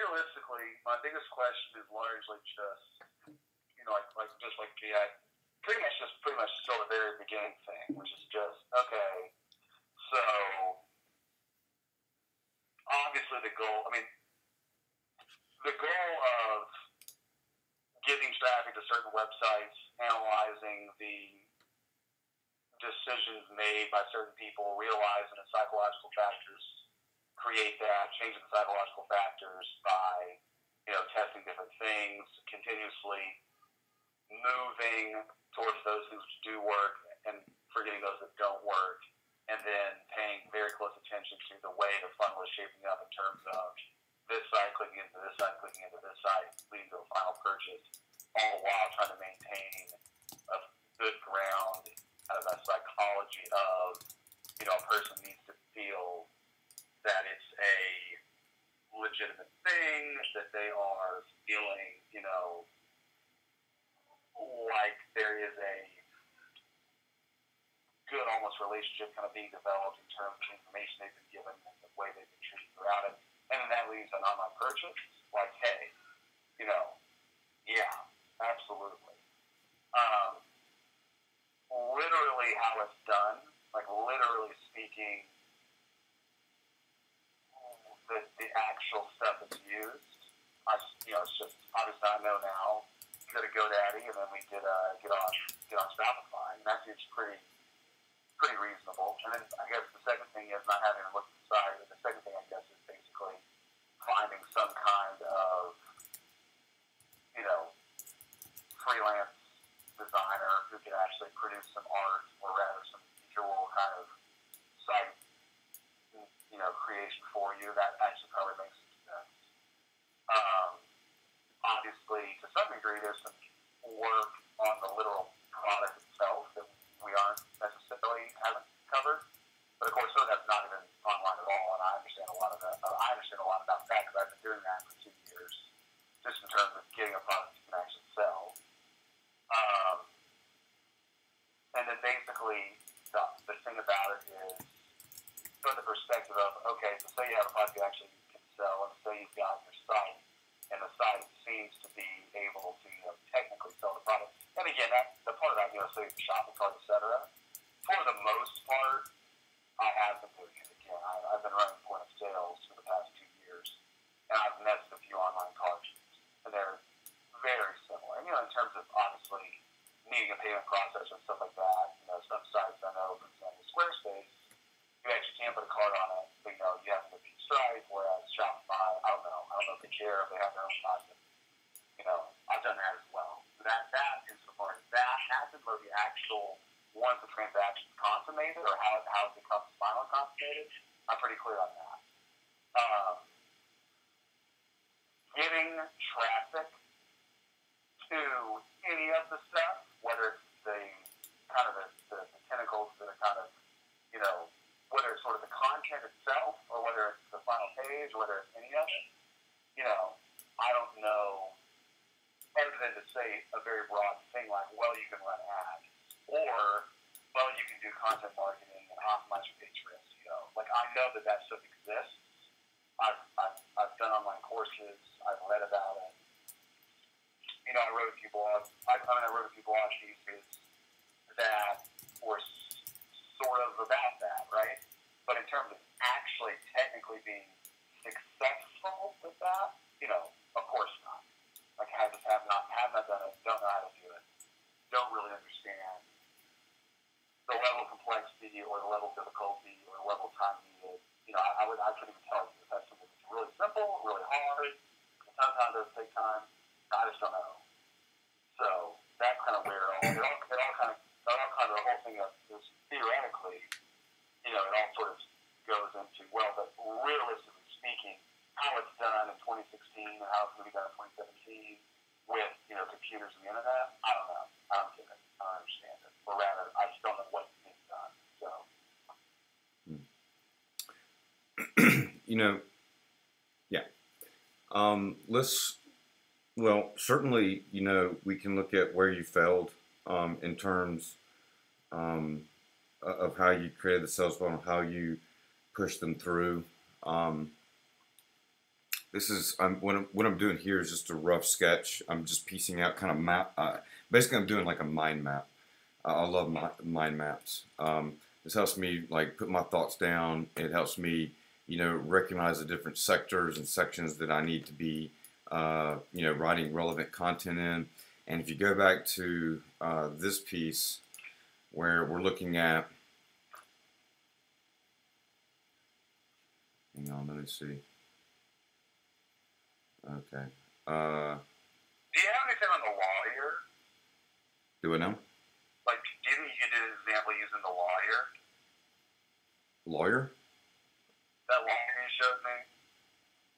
realistically, my biggest question is largely just, pretty much still the very beginning thing, which is just, okay, so obviously the goal of giving traffic to certain websites, analyzing the decisions made by certain people, realizing the psychological factors, create that, changing the psychological factors by, testing different things, continuously moving towards those things which do work and forgetting those that don't work, and then paying very close attention to the way the funnel is shaping up in terms of this site clicking into this site, clicking into this site, leading to a final purchase, all while trying to maintain a good ground out of that psychology of, a person needs to feel that it's a legitimate thing, that they are feeling, like there is a good almost relationship kind of being developed in terms of the information they've been given and the way they've been treated throughout it. And then that leads to an online purchase. Like, hey, yeah, absolutely. Literally how it's done, like literally speaking, the actual stuff that's used, it's just, obviously I know now, you go to GoDaddy and then we did get on Shopify, and that seems pretty reasonable. And then I guess the second thing is not having to look at the site. The second thing I guess is basically finding some kind of, freelance designer who can actually produce some art, or rather some visual kind of site, creation for you. That actually probably makes some sense. Obviously, to some degree, there's some work on the literal product itself that we aren't necessarily haven't covered. But of course, so that's not even online at all, and I understand a lot of that. I understand a lot about that because I've been doing that for 2 years, just in terms of getting a product you can actually sell. And then basically, the thing about it is, from the perspective of, okay, so say you have a product you actually can sell, and say you've got your site, and the site seems to be able to, technically sell the product. And again, the part of that, say it's a shopping cart, etc. For the most part, I have been doing it. Again, I've been running point of sales for the past 2 years, and I've nested a few online carts, and they're very similar. And, in terms of obviously needing a payment processor and stuff like that, some sites I know, for example, Squarespace, you actually can't put a card on it, but you have to go through Stripe, whereas Shopify, I don't know if they care, if they have their own content. I've done that as well. So that is the part that happens, where the actual, once the transaction is consummated, or how it becomes final consummated, I'm pretty clear on that. Getting traffic to any of the stuff, whether it's the kind of the tentacles that are kind of, whether it's sort of the content itself, or whether it's the final page, or whether it's any of it, I don't know, other than to say a very broad thing like, well, you can run ads, or, well, you can do content marketing and optimize your page for SEO. Like, I know that stuff exists. I've done online courses. I've read about it. I wrote a few blogs. I wrote a few blog pieces that were sort of about that, right? But in terms of actually technically being successful with that, of course not. Like, have not done it, don't know how to do it, don't really understand the level of complexity, or the level of difficulty, or the level of time needed. I couldn't even tell you if that's something that's really simple, really hard, sometimes it doesn't take time. I just don't know. So that's kind of where the whole thing is theoretically, it all sort of goes into, well, but realistically speaking, how it's done in 2016 and how it's going to be done in 2017 with, computers and the internet, I don't know. I don't get it. I don't understand it. Or rather, I just don't know what's being done. So. Yeah. Certainly, we can look at where you failed in terms of how you created the sales funnel, how you pushed them through. This is what I'm doing here is just a rough sketch. I'm just piecing out kind of map. Basically, I'm doing like a mind map. I love mind maps. This helps me like put my thoughts down. It helps me, recognize the different sectors and sections that I need to be, writing relevant content in. And if you go back to this piece where we're looking at, hang on, let me see. Okay. Do you have anything on the lawyer? Do I know? Like, do you think you did an example using the lawyer? Lawyer? That lawyer you showed me?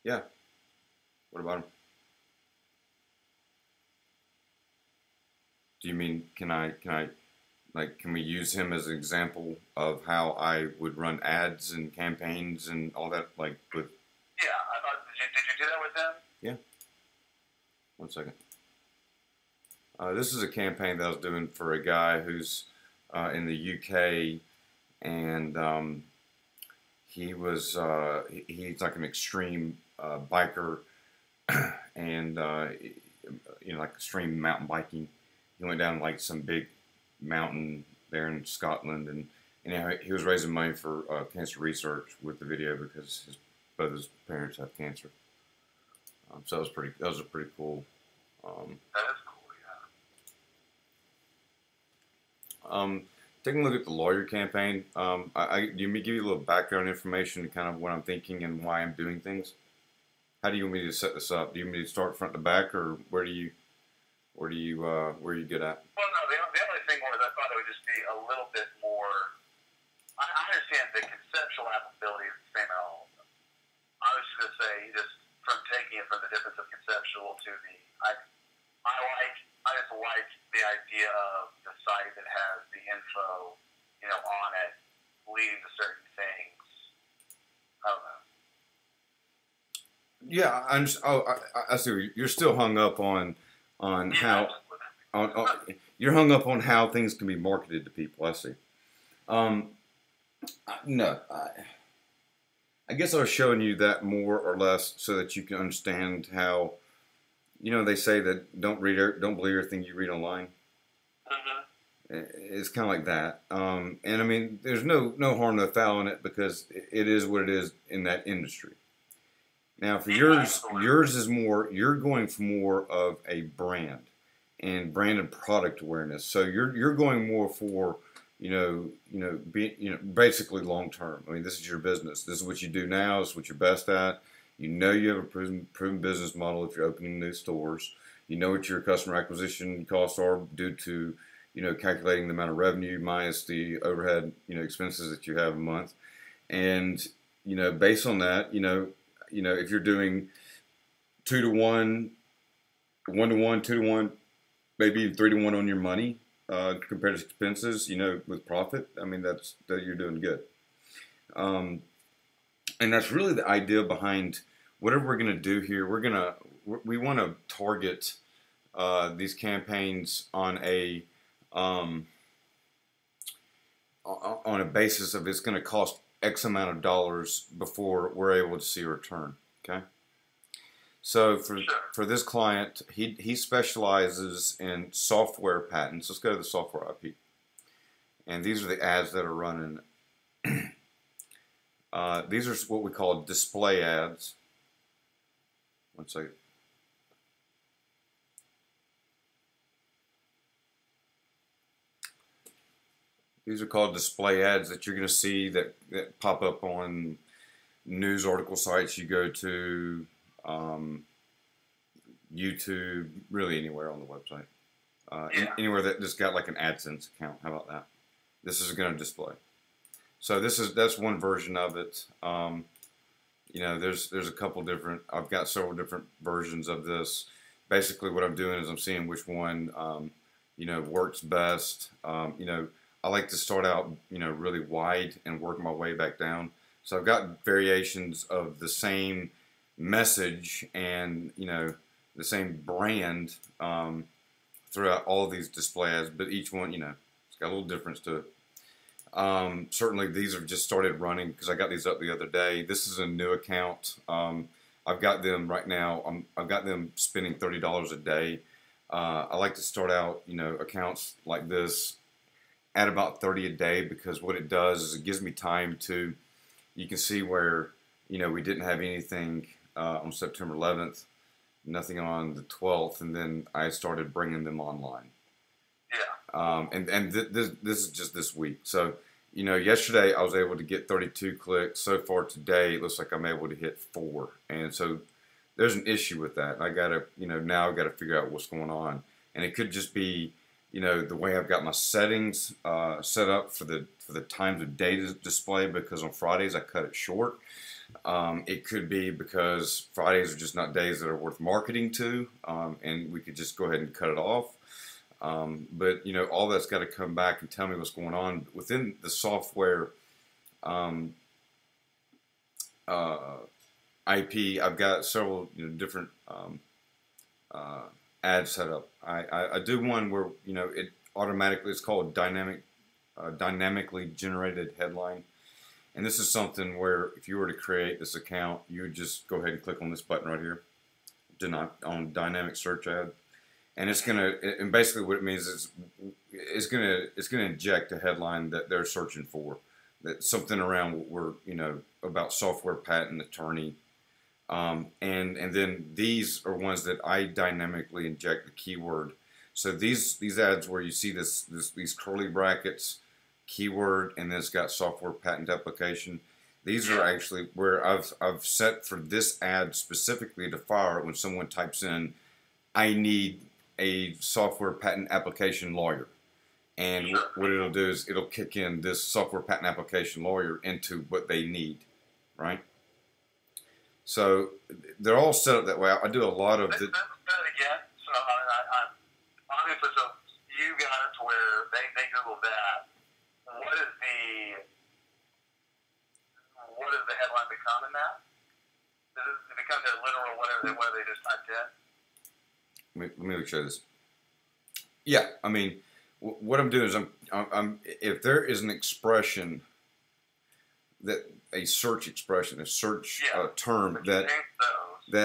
Yeah. What about him? Do you mean can we use him as an example of how I would run ads and campaigns and all that, like with? Yeah, I thought. Did you do that with him? Yeah. One second. This is a campaign that I was doing for a guy who's in the UK, and he's like an extreme biker, and like extreme mountain biking. He went down like some big mountain there in Scotland, and he was raising money for cancer research with the video because both his parents have cancer. So that was a pretty cool. That is cool, yeah. Taking a look at the lawyer campaign, do you want me to give you a little background information, kind of what I'm thinking and why I'm doing things? How do you want me to set this up? Do you want me to start front to back, or where are you good at? Well, no, the only thing was I thought it would just be a little bit more. I understand the conceptual applicability is the same in all of them. I was just going to say, just from taking it from the difference of conceptual to the, I just like the idea of the site that has the info, on it, leading to certain things. I don't know. Yeah, I see. You're still hung up on how you're hung up on how things can be marketed to people. I see. No, I guess I was showing you that more or less so that you can understand how, they say that don't believe everything you read online. It's kind of like that. And I mean, there's no harm, no foul in it because it is what it is in that industry. Now, for yours is more. You're going for more of a brand and branded product awareness. So you're going more for basically long term. I mean, this is your business. This is what you do now. This is what you're best at. You have a proven business model if you're opening new stores. You know what your customer acquisition costs are due to calculating the amount of revenue minus the overhead expenses that you have a month, and based on that if you're doing 2 to 1, 1 to 1, 2 to 1, maybe 3 to 1 on your money compared to expenses, with profit. I mean, that you're doing good. And that's really the idea behind whatever we're going to do here. We want to target these campaigns on a basis of it's going to cost X amount of dollars before we're able to see a return. Okay. So for this client, he specializes in software patents. Let's go to the software IP. And these are the ads that are running. These are what we call display ads. One second. These are called display ads that you're going to see that pop up on news article sites you go to, YouTube, really anywhere on the website. Anywhere that just got like an AdSense account. How about that? This is going to display. So that's one version of it. There's a couple different. I've got several different versions of this. Basically, what I'm doing is I'm seeing which one works best. I like to start out really wide and work my way back down. So I've got variations of the same message and the same brand throughout all of these display ads, but each one it's got a little difference to it. Certainly these have just started running because I got these up the other day. This is a new account. I've got them right now. I've got them spending $30 a day. I like to start out, accounts like this at about 30 a day, because what it does is it gives me time to. You can see where we didn't have anything on September 11th, nothing on the 12th, and then I started bringing them online. This is just this week. So, yesterday I was able to get 32 clicks. So far today, it looks like I'm able to hit 4. And so there's an issue with that. I gotta, now I've got to figure out what's going on. And it could just be, the way I've got my settings set up for the times of day display, because on Fridays I cut it short. It could be because Fridays are just not days that are worth marketing to, and we could just go ahead and cut it off. But all that's got to come back and tell me what's going on within the software IP. I've got several different ads set up. I do one where it automatically, it's called dynamically generated headline, and this is something where if you were to create this account, you would just go ahead and click on this button right here, on dynamic search ad. And it's gonna, and basically what it means is it's gonna inject a headline that they're searching for, that something around what we're about software patent attorney, and then these are ones that I dynamically inject the keyword. So these ads where you see these curly brackets, keyword, and then it's got software patent application. These are actually where I've set for this ad specifically to fire when someone types in, I need a software patent application lawyer, and what it'll do is it'll kick in this software patent application lawyer into what they need, right? So they're all set up that way. I do a lot of the. Say that again. So I obviously, so you got it to where they Google that. What is the headline become in that? Does it become their literal whatever they just typed in? Let me show this. Yeah, I mean, what I'm doing is I'm if there is an expression, that a search expression, a search term that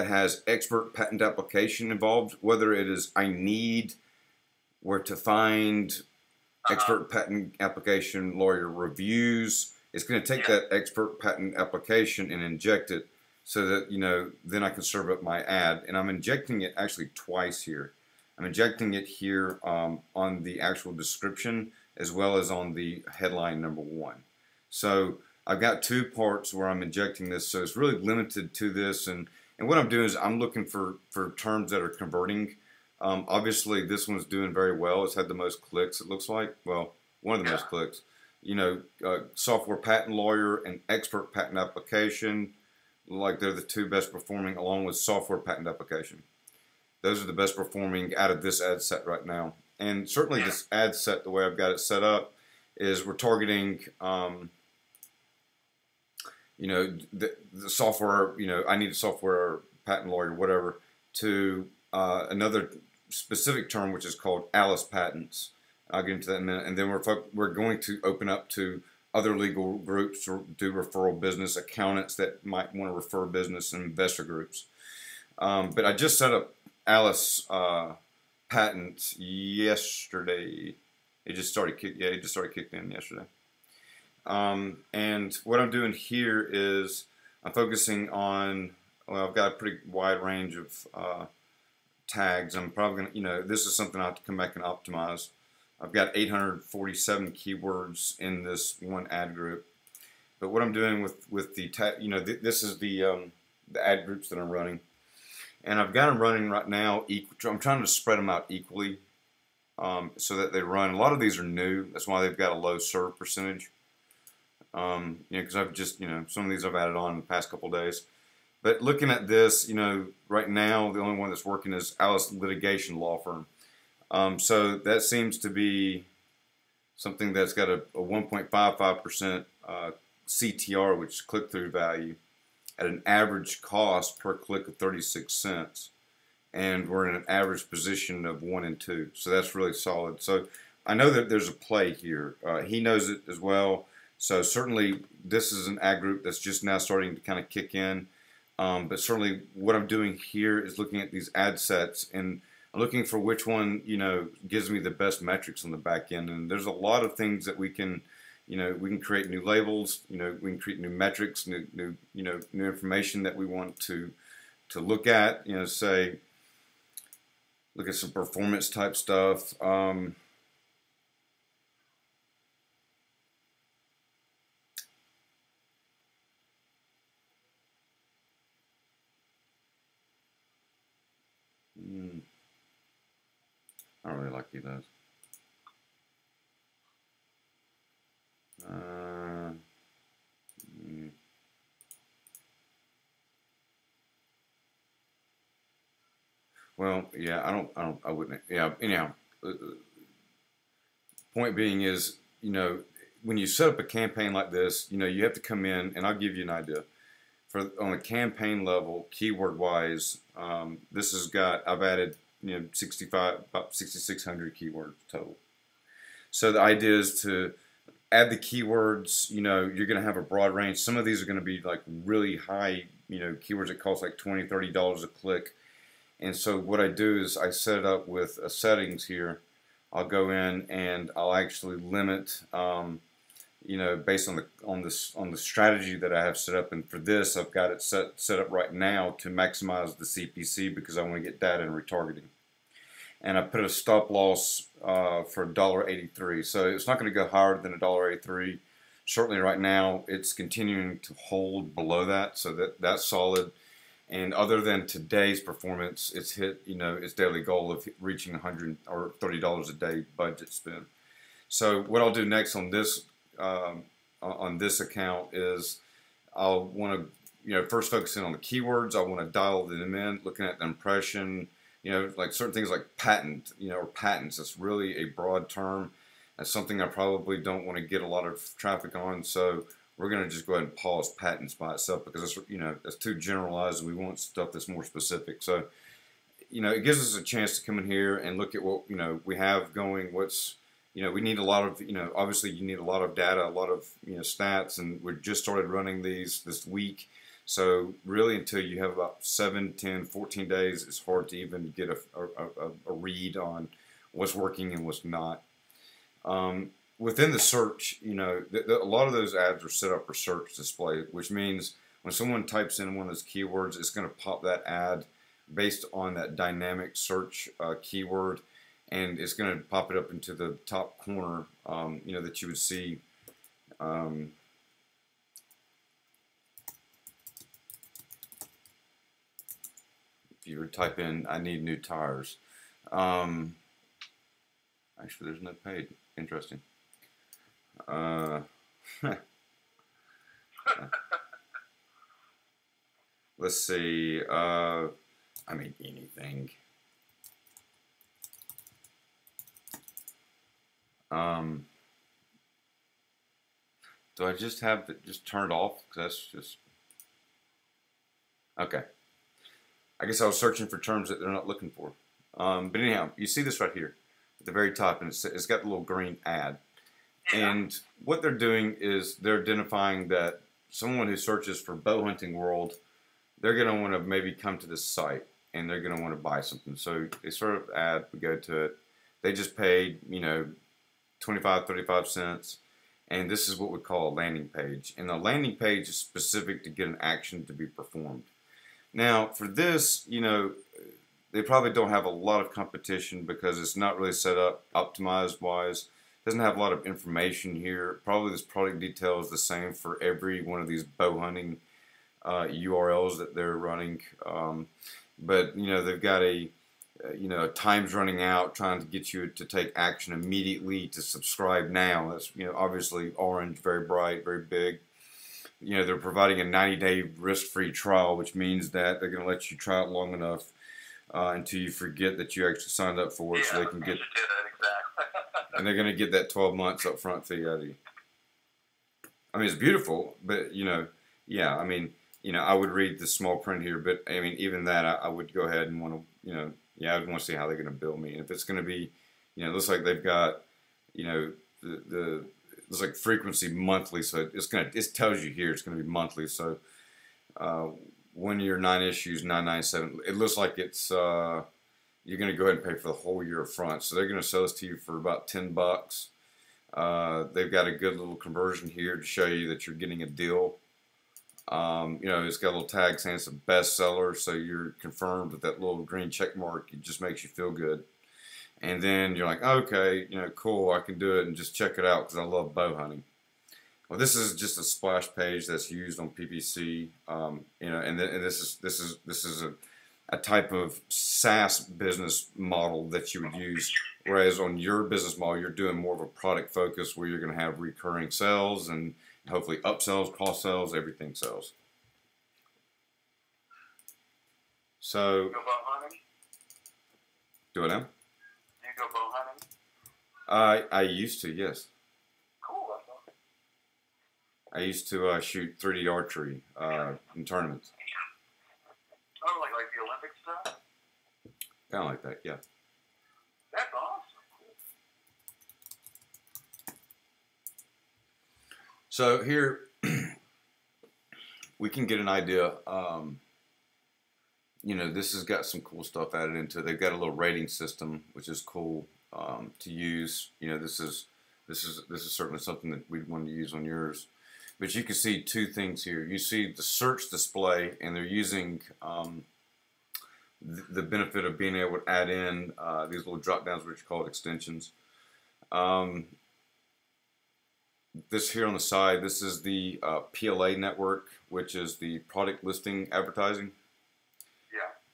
has expert patent application involved, whether it is I need, where to find, expert patent application lawyer reviews, it's going to take that expert patent application and inject it, so that, then I can serve up my ad. And I'm injecting it actually twice here. I'm injecting it here on the actual description, as well as on the headline number 1. So I've got 2 parts where I'm injecting this, so it's really limited to this. And what I'm doing is I'm looking for terms that are converting. Obviously, this one's doing very well. It's had the most clicks, it looks like. Well, one of the most clicks. Software patent lawyer and expert patent application, like they're the 2 best performing, along with software patent application. Those are the best performing out of this ad set right now. And certainly this ad set, the way I've got it set up, is we're targeting, the software, I need a software patent lawyer, whatever, to another specific term, which is called Alice patents. I'll get into that in a minute. And then we're going to open up to other legal groups, or do referral business, accountants that might want to refer business, and investor groups. But I just set up Alice patent yesterday. It just started kicked in yesterday. And what I'm doing here is I'm focusing on, well, I've got a pretty wide range of tags. I'm probably going to, this is something I have to come back and optimize. I've got 847 keywords in this one ad group. But what I'm doing with the tag, this is the ad groups that I'm running. And I've got them running right now. I'm trying to spread them out equally so that they run. A lot of these are new. That's why they've got a low serve percentage. Because I've just, some of these I've added on in the past couple days. But looking at this, right now, the only one that's working is Alice Litigation Law Firm. So that seems to be something that's got a 1.55% CTR, which is click-through value, at an average cost per click of 36 cents. And we're in an average position of 1 and 2. So that's really solid. So I know that there's a play here. He knows it as well. So certainly this is an ad group that's just now starting to kind of kick in. But certainly what I'm doing here is looking at these ad sets and looking for which one, gives me the best metrics on the back end. And there's a lot of things that we can, we can create new labels, we can create new metrics, new information that we want to look at, say, look at some performance type stuff. I don't really like those. Well, yeah, I wouldn't. Yeah, anyhow, point being is, when you set up a campaign like this, you have to come in, and I'll give you an idea. On a campaign level, keyword wise, this has got, I've added, about 6,600 keywords total. So the idea is to add the keywords, you're going to have a broad range. Some of these are going to be like really high, keywords that cost like $20, $30 a click. And so what I do is I set it up with settings here. I'll go in and I'll actually limit, based on the strategy that I have set up. And for this, I've got it set up right now to maximize the CPC because I want to get data and retargeting. And I put a stop loss for $1.83. So it's not going to go higher than $1.83. Certainly right now it's continuing to hold below that, so that's solid. And other than today's performance, it's hit, its daily goal of reaching $100 or $30 a day budget spend. So what I'll do next on this account is I'll want to, first focus in on the keywords. I want to dial them in, looking at the impression, like certain things like patent, or patents. It's really a broad term. That's something I probably don't want to get a lot of traffic on. So we're going to just go ahead and pause patents by itself because it's, it's too generalized and we want stuff that's more specific. So, it gives us a chance to come in here and look at what, we have going, we need a lot of, obviously you need a lot of data, a lot of, stats, and we just started running these this week. So really until you have about 7, 10, 14 days, it's hard to even get a read on what's working and what's not. Within the search, a lot of those ads are set up for search display, which means when someone types in one of those keywords, it's going to pop that ad based on that dynamic search keyword, and it's going to pop it up into the top corner, that you would see. If you were to type in, I need new tires. Actually, there's no paid. Interesting. Let's see. I mean, anything. Do I just have it just turned off? That's just okay. I guess I was searching for terms that they're not looking for. But anyhow, you see this right here at the very top, and it's got the little green ad. And what they're doing is they're identifying that someone who searches for bow hunting world, they're going to want to maybe come to this site and they're going to want to buy something. So they sort of ad, we go to it. They just paid, 25, 35 cents. And this is what we call a landing page. And the landing page is specific to get an action to be performed. Now, for this, they probably don't have a lot of competition because it's not really set up optimized wise. Doesn't have a lot of information here. Probably this product detail is the same for every one of these bow hunting URLs that they're running. But they've got time's running out, trying to get you to take action immediately, to subscribe now. That's obviously orange, very bright, very big. They're providing a 90-day risk-free trial, which means that they're going to let you try it long enough until you forget that you actually signed up for it, so they can get. And they're going to get that 12 months up front fee out of you. I mean, it's beautiful, but, yeah, I mean, I would read the small print here, but, I mean, even that, I would go ahead and want to, I would want to see how they're going to bill me. And if it's going to be, it looks like they've got, the looks like frequency monthly, so it tells you here it's going to be monthly. So 1 year, 9 issues, 997. It looks like it's you're going to go ahead and pay for the whole year up front. So they're going to sell this to you for about $10. They've got a good little conversion here to show you that you're getting a deal. You know, it's got a little tag saying it's a bestseller, so you're confirmed with that little green check mark. It just makes you feel good. And then you're like, okay, you know, cool, I can do it and just check it out because I love bow hunting. Well, this is just a splash page that's used on PPC, you know, and this is a type of SaaS business model that you would use. Whereas on your business model, you're doing more of a product focus where you're going to have recurring sales and hopefully upsells, cross sells, everything sells. So, You go bow hunting? do it now. Do you go bow hunting? I used to, yes. Cool, that's awesome. I used to shoot 3D archery in tournaments. Oh, like the Olympic stuff? Kind of like that, yeah. That's awesome. So here we can get an idea. You know, this has got some cool stuff added into it. They've got a little rating system, which is cool to use. You know, this is certainly something that we'd want to use on yours. But you can see two things here. You see the search display, and they're using the benefit of being able to add in these little drop downs, which are called extensions. This here on the side, this is the PLA network, which is the product listing advertising.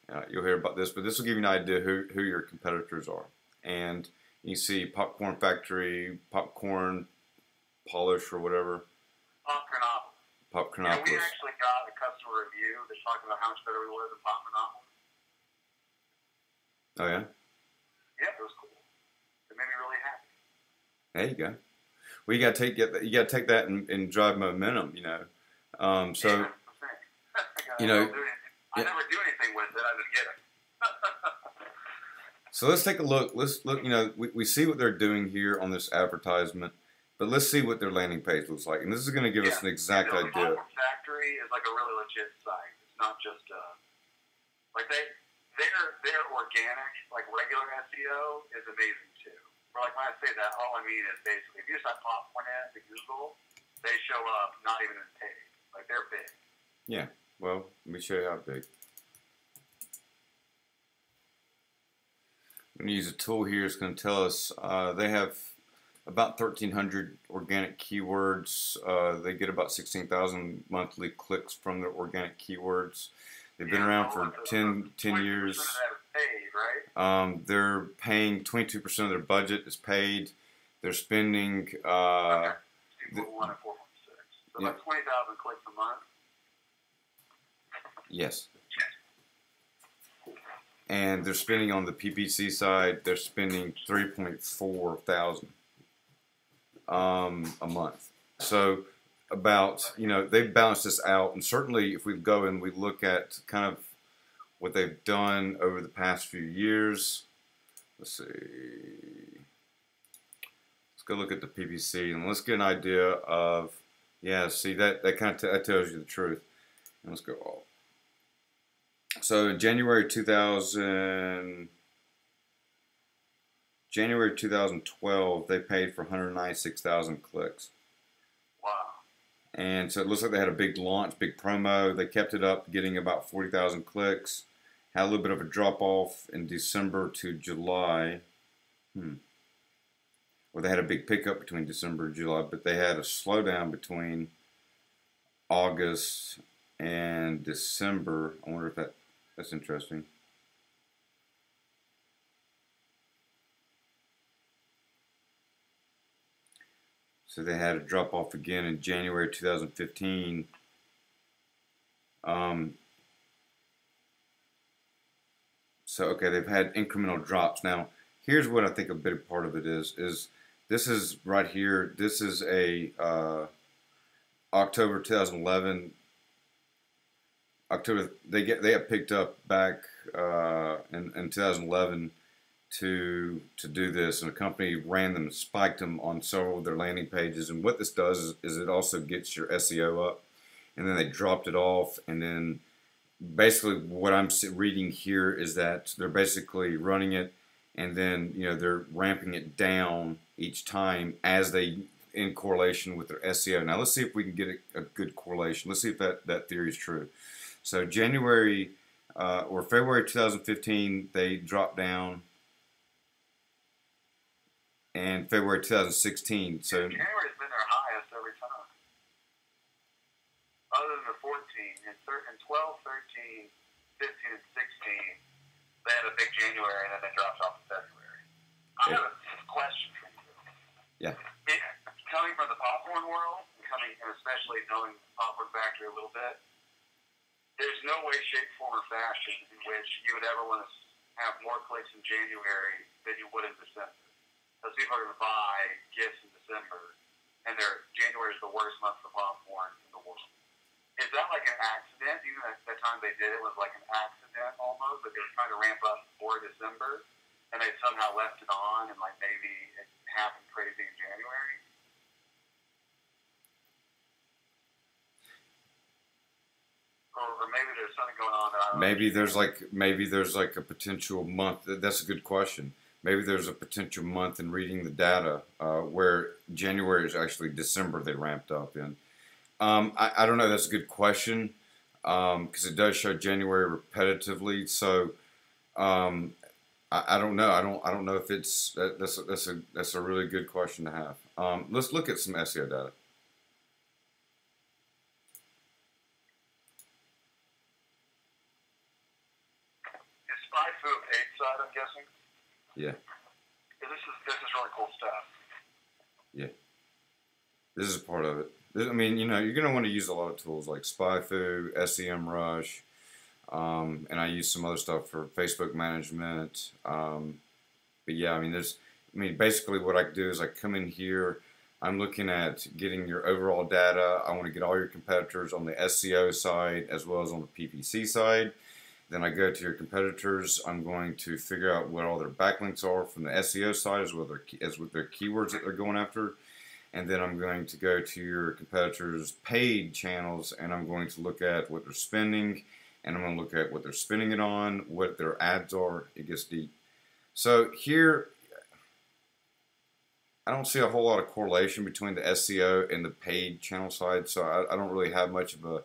Yeah. You'll hear about this, but this will give you an idea who your competitors are. And you see Popcorn Factory, Popcorn Polish, or whatever. Popcornopolis. Popcornopolis. Yeah, we actually got a customer review that's talking about how much better we were than Popcornopolis. Oh yeah. Yeah, it was cool. It made me really happy. There you go. Well, you got to take that and drive momentum, you know. So, yeah, you know, I never do anything with it. I just get it. So let's take a look. Let's look. You know, we see what they're doing here on this advertisement, but let's see what their landing page looks like. And this is going to give us an exact idea. The Popcorn Factory is like a really legit site. It's not just like they're organic. Like regular SEO is amazing too. But like when I say that, all I mean is basically if you just type popcorn in to Google, they show up not even in paid. Like they're big. Yeah. Well, let me show you how big. I'm going to use a tool here. It's going to tell us they have about 1,300 organic keywords. They get about 16,000 monthly clicks from their organic keywords. They've been around for 10 years. Of that is paid, right? They're paying 22% of their budget is paid. They're spending. Okay. 2.1 and 4.6. So Yeah. about 20,000 clicks a month. Yes. And they're spending on the PPC side. They're spending 3.4 thousand a month. So about, you know, they've balanced this out, and certainly if we go and we look at kind of what they've done over the past few years, let's see, let's go look at the PPC and let's get an idea of, yeah, see that kind of that tells you the truth. And let's go all. So in January 2012, they paid for 196,000 clicks. Wow. And so it looks like they had a big launch, big promo. They kept it up, getting about 40,000 clicks. Had a little bit of a drop off in December to July. Well, they had a big pickup between December and July, but they had a slowdown between August and December. I wonder if that's interesting. So they had a drop off again in January 2015. So okay, they've had incremental drops. Now, here's what I think a big part of it is this is right here. This is a October 2011. October they have picked up back in 2011 to do this, and the company ran them, spiked them on several of their landing pages. And what this does is it also gets your SEO up, and then they dropped it off, and then basically what I'm reading here is that they're basically running it, and then they're ramping it down each time as they in correlation with their SEO. Now let's see if we can get a good correlation. Let's see if that theory is true. So January or February 2015 they dropped down, and February 2016. So January's been their highest every time, other than the 14 and 12, 13, 15, and 16. They had a big January, and then they dropped off in February. I have a question for you. Yeah. Coming from the popcorn world, and especially knowing the popcorn factory a little bit, there's no way, shape, form, or fashion in which you would ever want to have more clicks in January than you would in December. Because people are going to buy gifts in December, and January is the worst month for popcorn in the world. Is that like an accident? Even at the time they did it was like an accident almost, but they were trying to ramp up before December, and they somehow left it on, and like maybe it happened crazy in January. Or maybe there's something going on that I don't know. Maybe there's like a potential month. That's a good question. Maybe there's a potential month in reading the data where January is actually December they ramped up in. I don't know. That's a good question because it does show January repetitively. So I don't know. I don't know if it's that's a really good question to have. Let's look at some SEO data. SpyFu paid side, I'm guessing. Yeah. This is really cool stuff. Yeah. This is part of it. I mean, you're going to want to use a lot of tools like SpyFu, SEMrush, and I use some other stuff for Facebook management. But yeah, I mean, basically what I do is I come in here. I'm looking at getting your overall data. I want to get all your competitors on the SEO side as well as on the PPC side. Then I go to your competitors. I'm going to figure out what all their backlinks are from the SEO side as with their keywords that they're going after. And then I'm going to go to your competitors' paid channels, and I'm going to look at what they're spending, and I'm going to look at what they're spending it on, what their ads are. It gets deep. So here, I don't see a whole lot of correlation between the SEO and the paid channel side, so I don't really have much of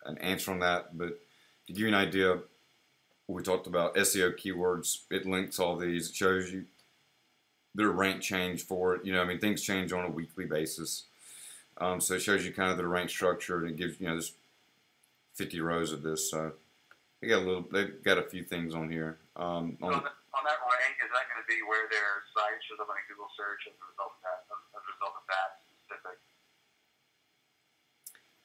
an answer on that. But to give you an idea, we talked about SEO keywords. It links all these. It shows you their rank change for it. Things change on a weekly basis. So it shows you kind of the rank structure, and it gives there's 50 rows of this. So they've got a few things on here. On that rank, is that going to be where their site shows up on a Google search as a result of that specific?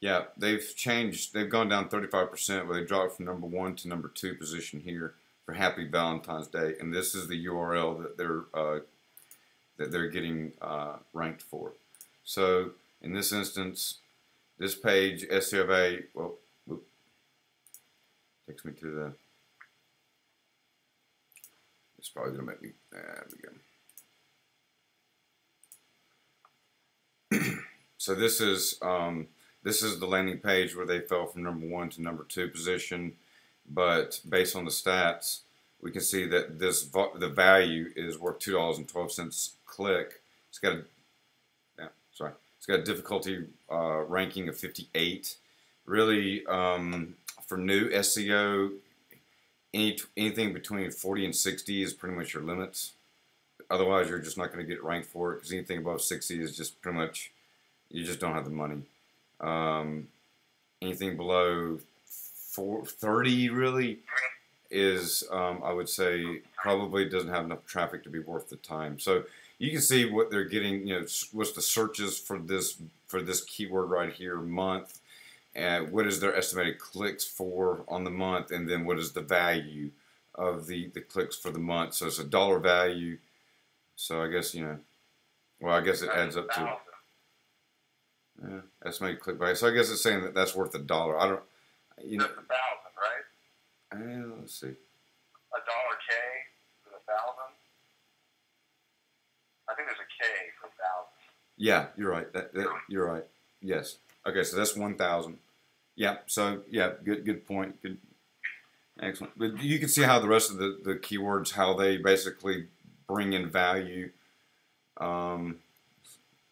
Yeah, they've changed. They've gone down 35%, where they dropped from number 1 to number 2 position here for Happy Valentine's Day, and this is the URL that they're getting ranked for. So in this instance, this page SEO of A, takes me to the. It's probably gonna make me. There we go. So this is the landing page where they fell from number 1 to number 2 position, but based on the stats, we can see that the value is worth $2.12 click. It's got a difficulty ranking of 58. Really, for new SEO, anything between 40 and 60 is pretty much your limits. Otherwise, you're just not going to get ranked for it, because anything above 60 is just pretty much, you just don't have the money. Anything below 30 really is, I would say, probably doesn't have enough traffic to be worth the time. So you can see what they're getting. What's the searches for this keyword right here, month, and what is their estimated clicks for on the month, and then what is the value of the clicks for the month. So it's a dollar value. So I guess I guess it adds up to estimated click value. So I guess it's saying that that's worth $1. I don't. That's 1,000, right? Let's see. $1K for 1,000. I think there's a K for 1,000. Yeah, you're right. You're right. Yes. Okay, so that's 1,000. Yeah. So yeah, good point. Good. Excellent. But you can see how the rest of the keywords, how they basically bring in value. Um,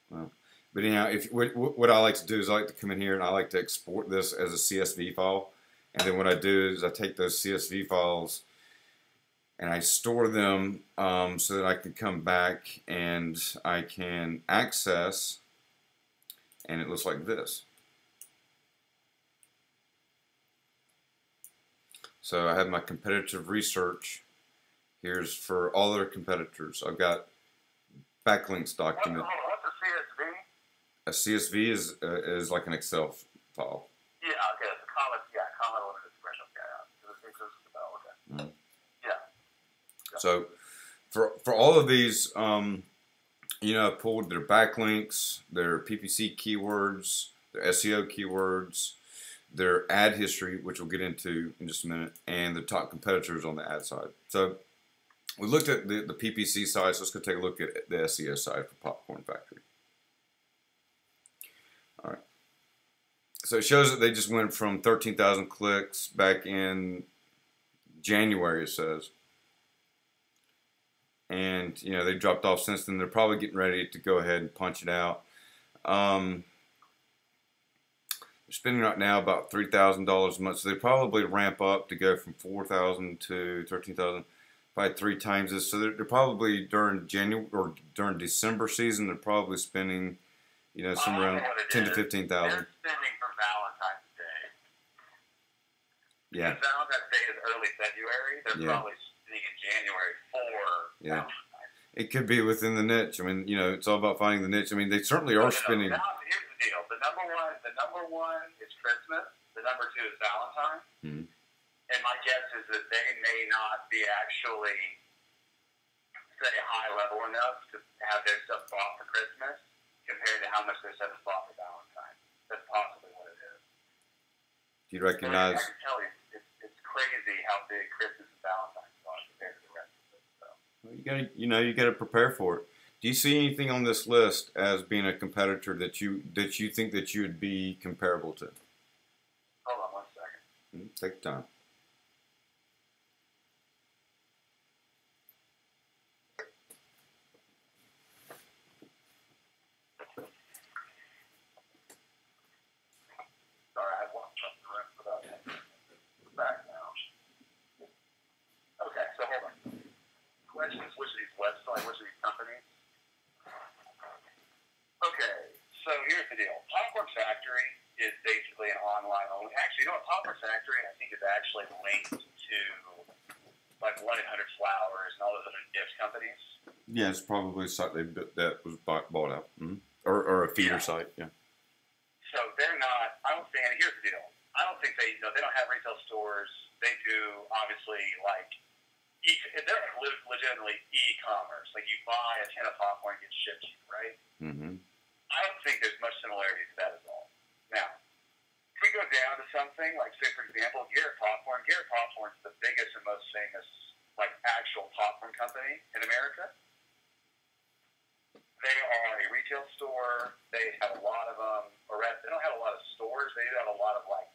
well, but anyhow, if what I like to do is I like to come in here and I like to export this as a CSV file. And then what I do is I take those CSV files and I store them so that I can come back and I can access, and it looks like this. So I have my competitive research. Here's for all other competitors. I've got backlinks document. What's a CSV? A CSV is like an Excel file. Yeah, okay, it's a common limited expression. Yeah, it exists about, okay. Mm. Yeah. So for all of these, you know, I've pulled their backlinks, their PPC keywords, their SEO keywords, their ad history, which we'll get into in just a minute, and the top competitors on the ad side. So we looked at the PPC side, so let's go take a look at the SEO side for Popcorn Factory. All right. So it shows that they just went from 13,000 clicks back in January, it says. And, you know, they dropped off since then. They're probably getting ready to go ahead and punch it out. They're spending right now about $3,000 a month. So they probably ramp up to go from 4,000 to 13,000, probably 3 times this. So they're probably during January or during December season, they're probably spending, you know, somewhere around 10 to 15,000. They're spending for Valentine's Day. Yeah. Because Valentine's Day is early February. They're probably spending in January for Valentine's. It could be within the niche. I mean, you know, it's all about finding the niche. I mean, they certainly are spending. Now, here's the deal. The number one is Christmas. The number 2 is Valentine. Mm-hmm. And my guess is that they may not be actually, say, high level enough to have their stuff bought for Christmas compared to how much their stuff is bought for Valentine. That's possibly what it is. Do you recognize? I can tell you, it's crazy how big Christmas and Valentine's are compared to the rest of it. So. Well, you gotta prepare for it. Do you see anything on this list as being a competitor that you think that you would be comparable to? Hold on 1 second. Take your time. Sorry, I walked up the rest without back now. Okay, so hold on. Questions, which of these websites, which of these companies? Okay, so here's the deal. Popcorn Factory is basically an online only. Actually, you know what? Popcorn Factory, I think, is actually linked to like 1-800-Flowers and all those other gift companies. Yeah, it's probably a site that was bought out, or a feeder site. Yeah. So they're not. I don't think. And here's the deal. I don't think they. They don't have retail stores. They do obviously like. They're legitimately e-commerce. Like you buy a tin of popcorn, it gets shipped to you, right? Mm-hmm. I don't think there's much similarity to that at all. Now, if we go down to something like, say, for example, Garrett Popcorn. Garrett Popcorn is the biggest and most famous like actual popcorn company in America. They are a retail store. They have a lot of or they don't have a lot of stores. They do have a lot of like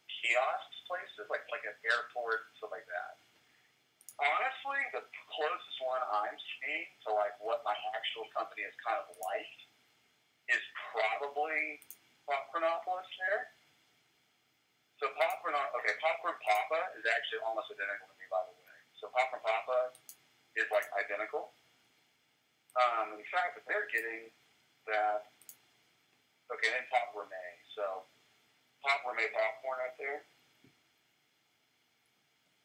kiosks places, like an airport, stuff like that. Honestly, the closest one I'm seeing to like what my actual company is kind of like is probably Popcornopolis there. So Popcorn Papa is actually almost identical to me, by the way. So Popcorn Papa is like identical. In fact, that they're getting that. Okay, then Pop Gourmet. So Pop Gourmet popcorn right there.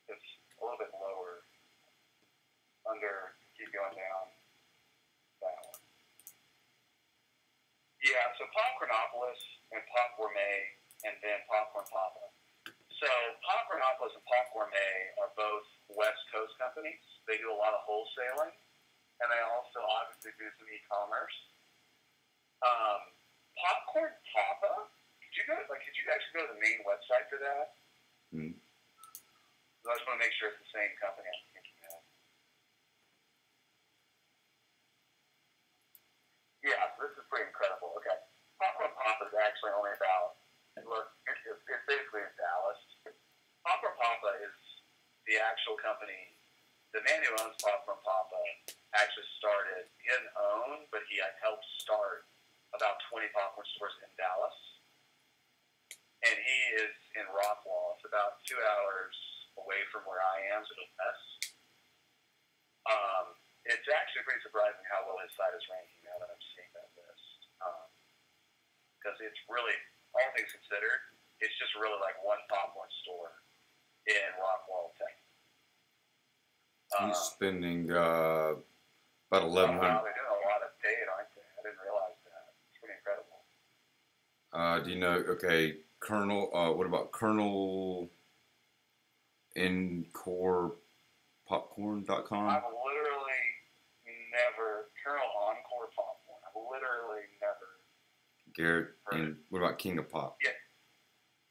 It's a little bit lower. Keep going down. That one. Yeah, so Popcornopolis and Pop Gourmet, and then Popcorn Papa. So Popcornopolis and Pop Gourmet are both West Coast companies. They do a lot of wholesaling, and they also obviously do some e-commerce. Popcorn Papa. Did you actually go to the main website for that? Mm-hmm. So I just want to make sure it's the same company I'm thinking of. Yeah, so this is pretty incredible. Okay. Popcorn Papa is actually only about, look, it's basically in Dallas. Popcorn Papa is company, the man who owns Popcorn Papa actually started, he didn't own, but he helped start about 20 popcorn stores in Dallas. And he is in Rockwall. It's about 2 hours away from where I am, so it's less. It's actually pretty surprising how well his site is ranking now that I'm seeing that list. Because it's really, all things considered, it's just really like one popcorn store in Rockwall, Texas. He's spending about 1,100. Wow, they're doing a lot of paid, aren't they? I didn't realize that. It's pretty incredible. Do you know? Okay, Colonel. What about Colonel Encore Popcorn.com? I've literally never Colonel Encore Popcorn. I've literally never. Garrett and what about King of Pop? Yeah.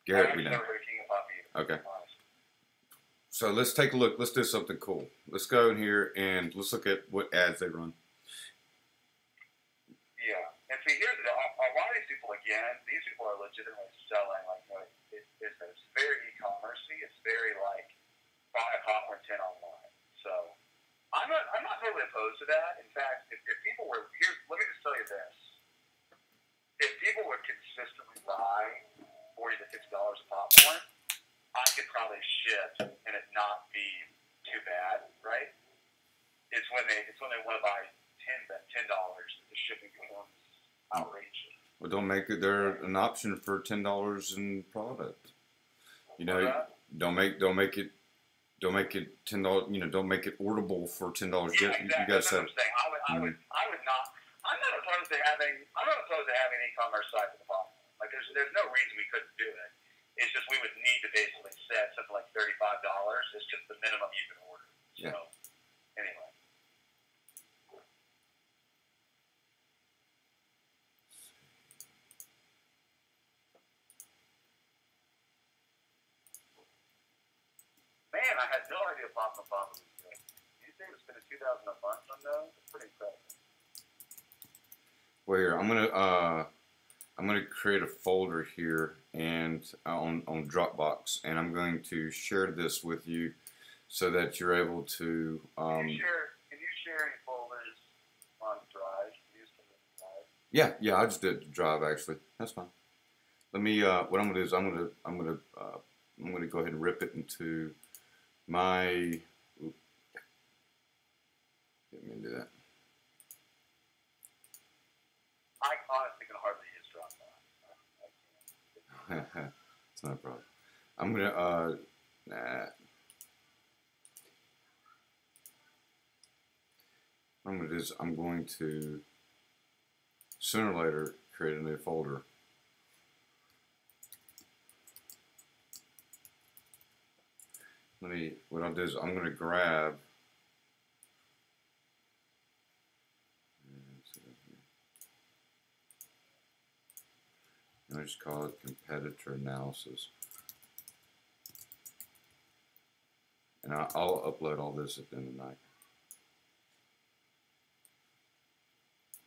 Garrett, we know. I've never heard of King of Pop either. Okay. So let's take a look. Let's do something cool. Let's go in here and let's look at what ads they run. Yeah, and see, here's a lot of these people. Again, these people are legitimately selling. Like, you know, it's very e-commercey. It's very like buy a popcorn tin online. So I'm not totally opposed to that. In fact, if people were here, let me just tell you this: if people would consistently buy $40 to $50 of popcorn, I could probably ship and it not be too bad, right? It's when they want to buy $10 that the shipping becomes outrageous. Well, don't make it there an option for $10 in product. You know, don't make it $10. You know, don't make it orderable for $10. Yeah, exactly. You guys said. That's what I'm saying. I would not. I'm not opposed to having e-commerce site for the popcorn. Like, there's no reason we couldn't do it. It's just we would need to basically set something like $35. It's just the minimum you can order. So, anyway. Man, I had no idea Popcorn Papa was good. You think it's been $2,000 a month on those? It's pretty incredible. Well, here I'm gonna create a folder here and on Dropbox, and I'm going to share this with you so that you're able to. Can you share any folders on Drive? Yeah, I just did Drive actually. That's fine. Let me. What I'm gonna do is I'm gonna go ahead and rip it into my. Didn't mean to do that. I honestly can hardly use Dropbox. It's not a problem. I'm gonna What I'm gonna do is I'm going to sooner or later create a new folder. What I'll do is I'm gonna grab I just call it competitor analysis. And I'll upload all this at the end of the night.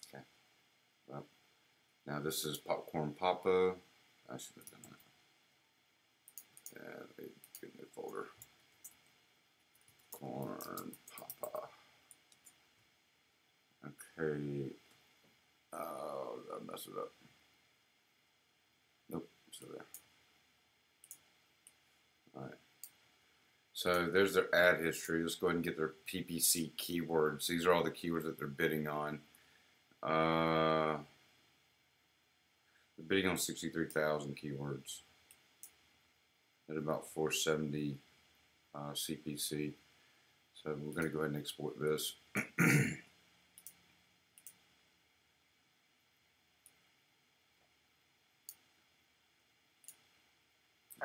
Okay. Well, now this is Popcorn Papa. I should have done that. Yeah, let me get a new folder. Corn Papa. Okay. Oh, I messed it up. Nope, so there. Alright. So there's their ad history. Let's go ahead and get their PPC keywords. These are all the keywords that they're bidding on. They're bidding on 63,000 keywords at about 470 CPC. So we're going to go ahead and export this.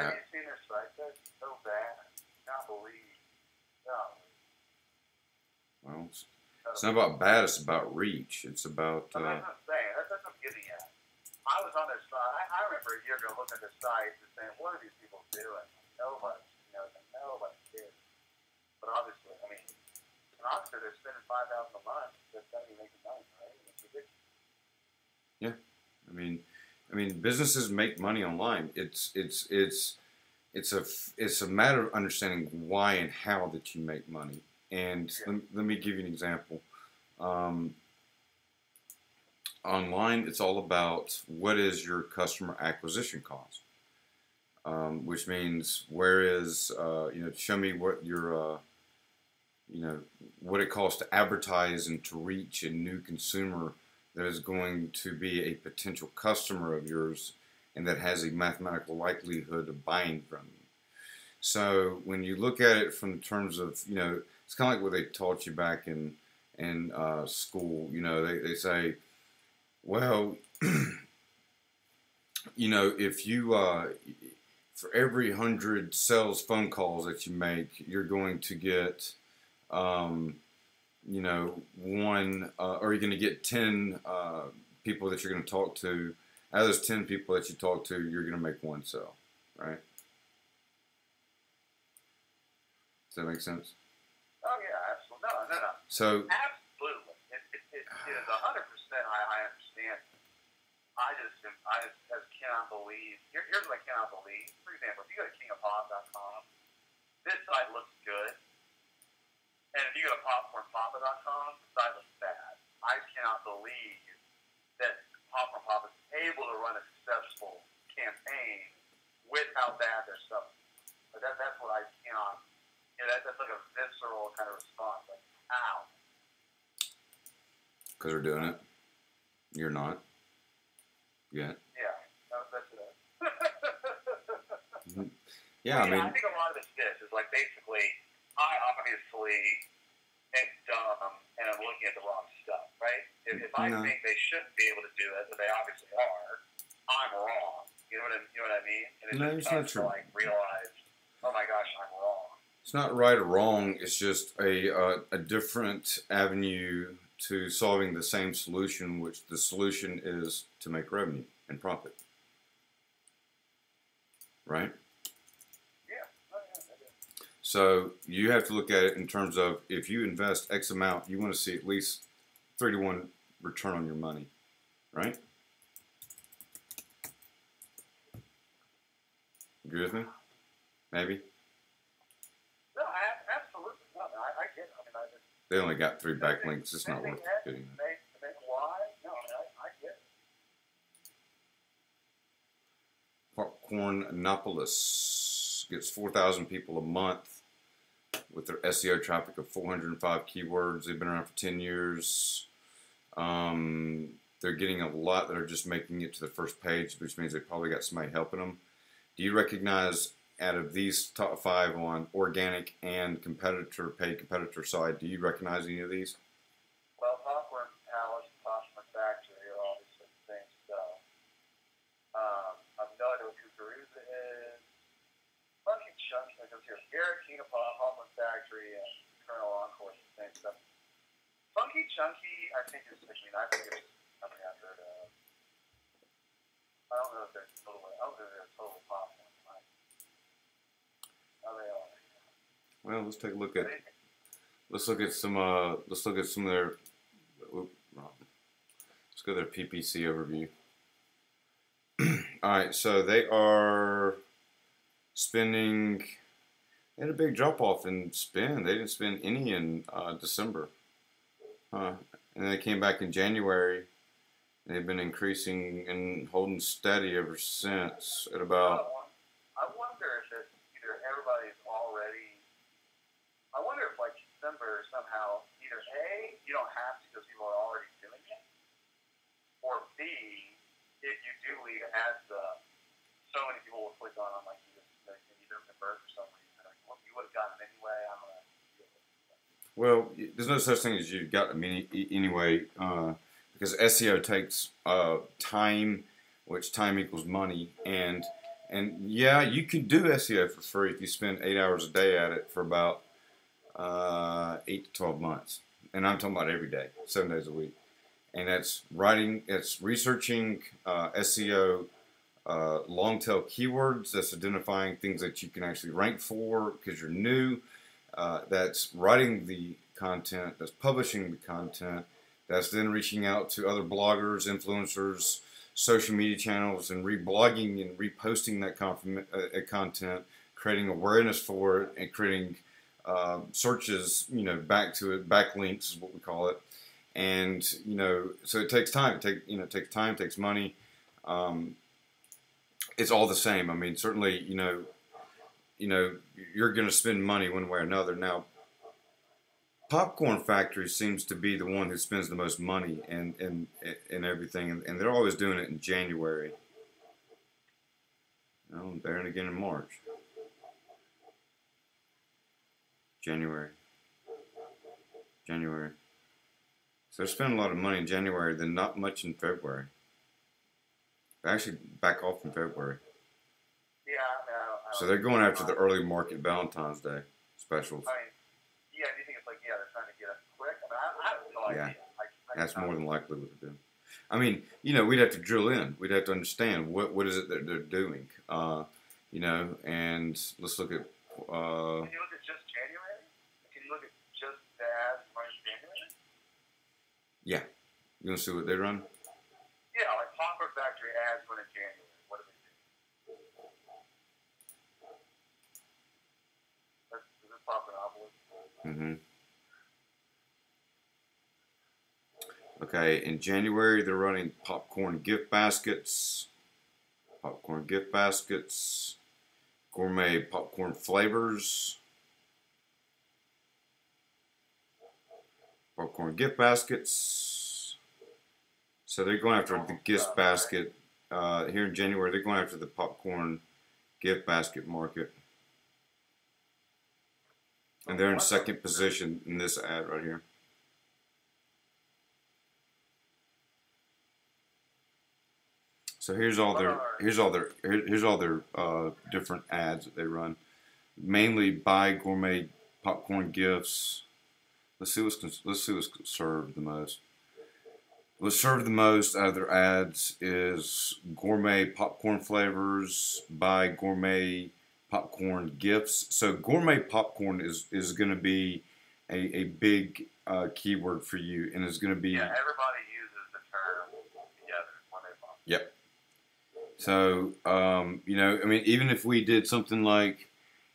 Have you seen their site? That's so bad. I can't believe. Well, it's not about bad, it's about reach. It's about... That's what I'm saying. That's what I'm getting at. I was on their site. I remember a year ago looking at their site and saying, what are these people doing? Nobody cares. But obviously, they're spending $5,000 a month. That's not even making money, right? It's ridiculous. Yeah. I mean, businesses make money online. It's it's a matter of understanding why and how that you make money. And let me give you an example. Um, Online, it's all about what is your customer acquisition cost, which means where is show me what your what it costs to advertise and to reach a new consumer that is going to be a potential customer of yours and that has a mathematical likelihood of buying from you. So when you look at it from terms of, it's kind of like what they taught you back in school. They say, well, if you for every 100 sales phone calls that you make, you're going to get one, or you're going to get 10 people that you're going to talk to. Out of those 10 people that you talk to, you're going to make one sale, right? Does that make sense? Oh yeah, absolutely. No. So absolutely, it is 100%. I understand. I just cannot believe. Here's what I cannot believe. For example, if you go to kingofpop.com, this site looks good. And if you go to popcornpapa.com, the site looks bad. I cannot believe that Popcorn Papa is able to run a successful campaign with how bad their stuff is. But that's what I cannot. That's like a visceral kind of response. Like, ow. Because they're doing it. You're not. Yet. Yeah. That's it. Yeah, I think a lot of it's this is like basically, I obviously am dumb and I'm looking at the wrong stuff, right? If I think they shouldn't be able to do it, but they obviously are, I'm wrong. You know what I mean? And it's not true. To realize, oh my gosh, I'm wrong. It's not right or wrong. It's just a different avenue to solving the same solution, which the solution is to make revenue and profit. Right? So you have to look at it in terms of if you invest X amount, you want to see at least 3-to-1 return on your money, right? Agree with me? Maybe? No, absolutely. No, I get it. They only got 3 backlinks. It's not worth getting them. Why? No, I get it. Popcornopolis gets 4,000 people a month with their SEO traffic of 405 keywords. They've been around for 10 years. They're getting a lot that are just making it to the first page, which means they probably got somebody helping them. Do you recognize, out of these top 5 on organic and paid competitor side, do you recognize any of these? Well, Popcorn Palace and Popcorn Factory are obviously the same stuff. I have no idea what Kukuruza is. Funky Chunky, that goes here. Garrett, King of Pop, Popcorn Factory, and Colonel Encore is the same stuff. Funky Chunky, I think it's something I've heard of. I don't know if they're totally popcorn. How they are. Well, let's take a look at. Let's look at some of their. Let's go to their PPC overview. All right, so they are spending. They had a big drop off in spend. They didn't spend any in December, and they came back in January. They've been increasing and holding steady ever since at about. I wonder if it's either everybody's already. I wonder if like December somehow either A, you don't have to because people are already doing it, or B, if you do leave ads up, so many people will click on them like you don't convert for some reason. Like, well, you would have gotten them anyway. I'm gonna. Well, there's no such thing as you've got them anyway. Because SEO takes time, which time equals money, and yeah, you can do SEO for free if you spend 8 hours a day at it for about 8 to 12 months, and I'm talking about every day, 7 days a week, and that's writing, it's researching SEO long tail keywords, that's identifying things that you can actually rank for because you're new, that's writing the content, that's publishing the content. That's then reaching out to other bloggers, influencers, social media channels, and reblogging and reposting that content creating awareness for it, and creating searches, back to it, backlinks is what we call it. And so it takes time. It takes time, takes money. It's all the same. I mean, certainly, you're going to spend money one way or another. Now, Popcorn Factory seems to be the one who spends the most money and everything, and they're always doing it in January. Oh, there and again in March. January. So they're spending a lot of money in January, then not much in February. They actually back off in February. Yeah, I know. So they're going after the early market Valentine's Day specials. I mean, yeah, do you think it's like, yeah, they're trying to get us quick? I mean, I have no idea. That's more than likely what they're doing. I mean, we'd have to drill in. We'd have to understand what is it that they're doing. And let's look at. Can you look at just January? Can you look at just the ads from January? Yeah. You want to see what they run? Yeah, like Popcorn Factory ads run in January. What do they do? Is this Popcornopolis? Mm-hmm. Okay, in January they're running popcorn gift baskets, gourmet popcorn flavors, popcorn gift baskets. So they're going after the gift basket. Here in January, they're going after the popcorn gift basket market. And they're in second position in this ad right here. So here's all their different ads that they run. Mainly buy gourmet popcorn gifts. Let's see what's served the most. What's served the most out of their ads is gourmet popcorn flavors, buy gourmet popcorn gifts. So gourmet popcorn is going to be a big keyword for you, and it's going to be. Yeah, everybody uses the term together when they popcorn. Yep. So, I mean, even if we did something like,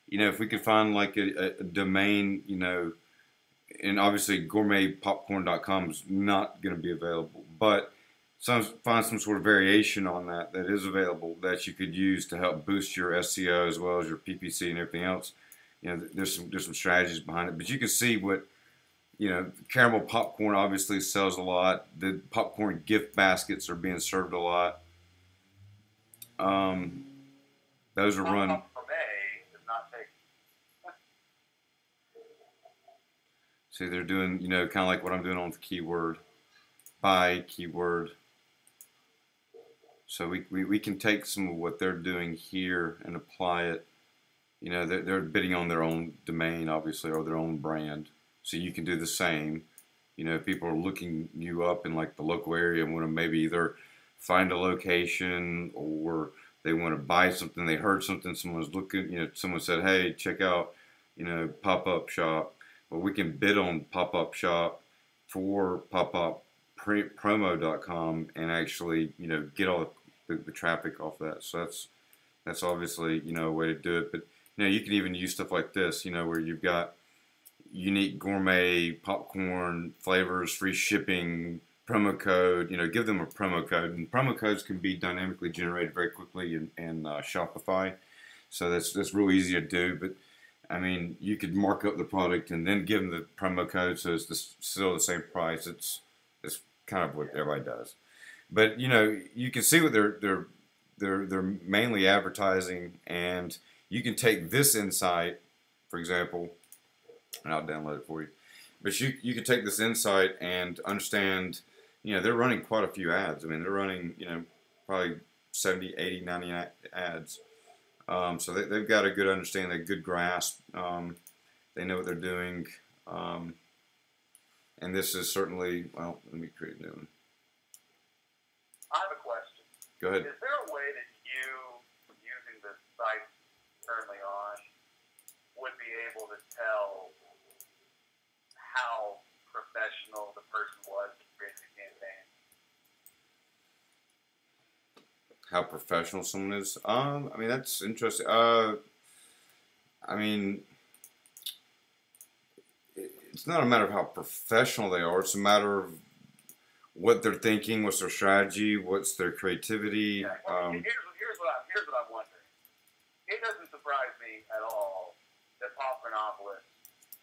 if we could find like a domain, and obviously gourmetpopcorn.com is not going to be available, but find some sort of variation on that is available that you could use to help boost your SEO as well as your PPC and everything else. There's some strategies behind it, but you can see what, caramel popcorn obviously sells a lot. The popcorn gift baskets are being served a lot. Those are run. See, they're doing, kind of like what I'm doing on the keyword, buy keyword. So we can take some of what they're doing here and apply it. They're bidding on their own domain, obviously, or their own brand. So you can do the same. If people are looking you up in like the local area and want to maybe either find a location or they want to buy something, they heard something, someone's looking, someone said, hey, check out, pop-up shop. Well, we can bid on pop-up shop for popuppromo.com and actually, get all the traffic off that. So that's obviously, a way to do it. But, you can even use stuff like this, where you've got unique gourmet popcorn flavors, free shipping, promo code, give them a promo code. And promo codes can be dynamically generated very quickly in Shopify. So that's real easy to do. But, I mean, you could mark up the product and then give them the promo code so it's still the same price. It's kind of what everybody does. But, you can see what they're mainly advertising, and you can take this insight, for example, and I'll download it for you. But you can take this insight and understand, they're running quite a few ads. I mean, they're running, probably 70, 80, 90 ads. So they've got a good understanding, a good grasp. They know what they're doing. And this is certainly, well, let me create a new one. I have a question. Go ahead. Is there a way that you, using the site currently on, would be able to tell how professional the person was to create the campaign? How professional someone is? I mean, that's interesting. I mean, it's not a matter of how professional they are. It's a matter of what they're thinking, what's their strategy, what's their creativity. Yeah. Well, here's what I'm wondering. It doesn't surprise me at all that Papadopoulos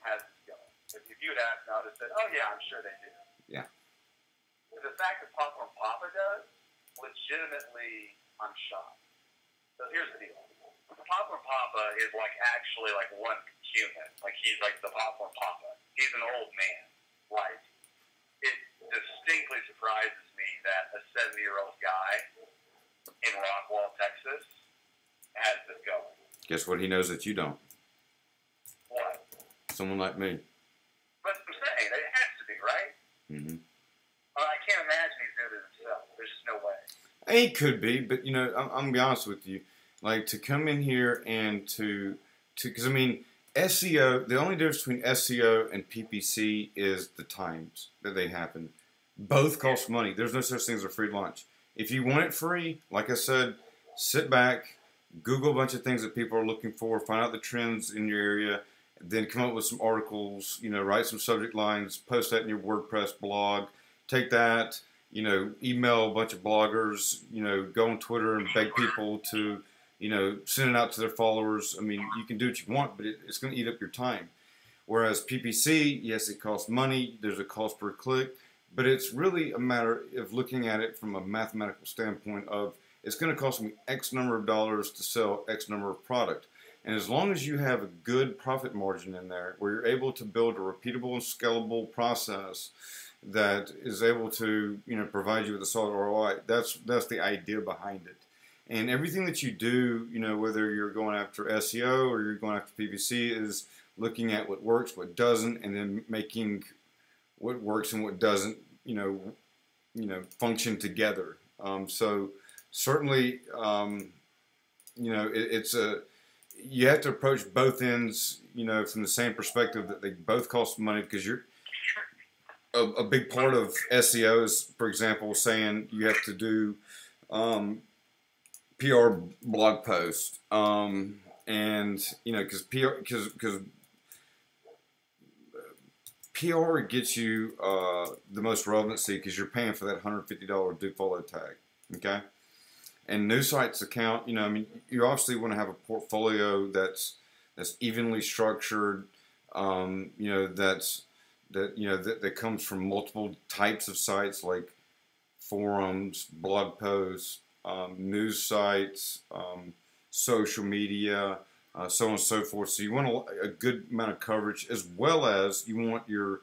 has this going. If you had asked me, I would have said, "Oh yeah, I'm sure they do." Yeah. But the fact that Popcorn Papa does, legitimately, I'm shocked. So here's the deal. Popcorn Papa is like actually like one human. Like he's like the Popcorn Papa. He's an old man. Like it distinctly surprises me that a 70-year-old guy in Rockwall, Texas, has this going. Guess what? He knows that you don't. What? Someone like me. But I'm saying it has to be, right? Mm-hmm. I can't imagine he's doing it himself. There's just no way. He could be, but you know, I'm gonna be honest with you. Like to come in here and because I mean, SEO. The only difference between SEO and PPC is the times that they happen. Both cost money. There's no such thing as a free lunch. If you want it free, like I said, sit back, Google a bunch of things that people are looking for, find out the trends in your area, then come up with some articles. You know, write some subject lines, post that in your WordPress blog. Take that. You know, email a bunch of bloggers. You know, go on Twitter and beg people to, you know, send it out to their followers. I mean, you can do what you want, but it's going to eat up your time. Whereas PPC, yes, it costs money. There's a cost per click. But it's really a matter of looking at it from a mathematical standpoint of it's going to cost me X number of dollars to sell X number of product. And as long as you have a good profit margin in there where you're able to build a repeatable and scalable process that is able to, you know, provide you with a solid ROI, that's the idea behind it. And everything that you do, you know, whether you're going after SEO or you're going after PPC, is looking at what works, what doesn't, and then making what works and what doesn't, you know, function together. So certainly, you know, you have to approach both ends, you know, from the same perspective that they both cost money because you're a big part of SEO is, for example, saying you have to do PR blog posts, and you know, because PR gets you the most relevancy because you're paying for that $150 do follow tag, okay? And news sites account, you know, I mean, you obviously want to have a portfolio that's evenly structured, you know, that comes from multiple types of sites like forums, blog posts, news sites, social media, so on and so forth. So you want a good amount of coverage, as well as you want your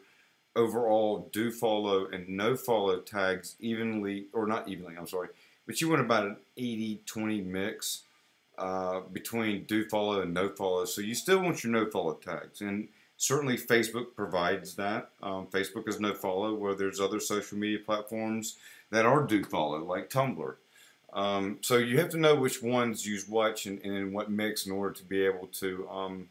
overall do follow and no follow tags evenly, or not evenly, I'm sorry, but you want about an 80-20 mix between do follow and no follow. So you still want your no follow tags, and certainly Facebook provides that. Facebook is no follow, where there's other social media platforms that are do follow, like Tumblr. So you have to know which ones use what and in what mix in order to be able to,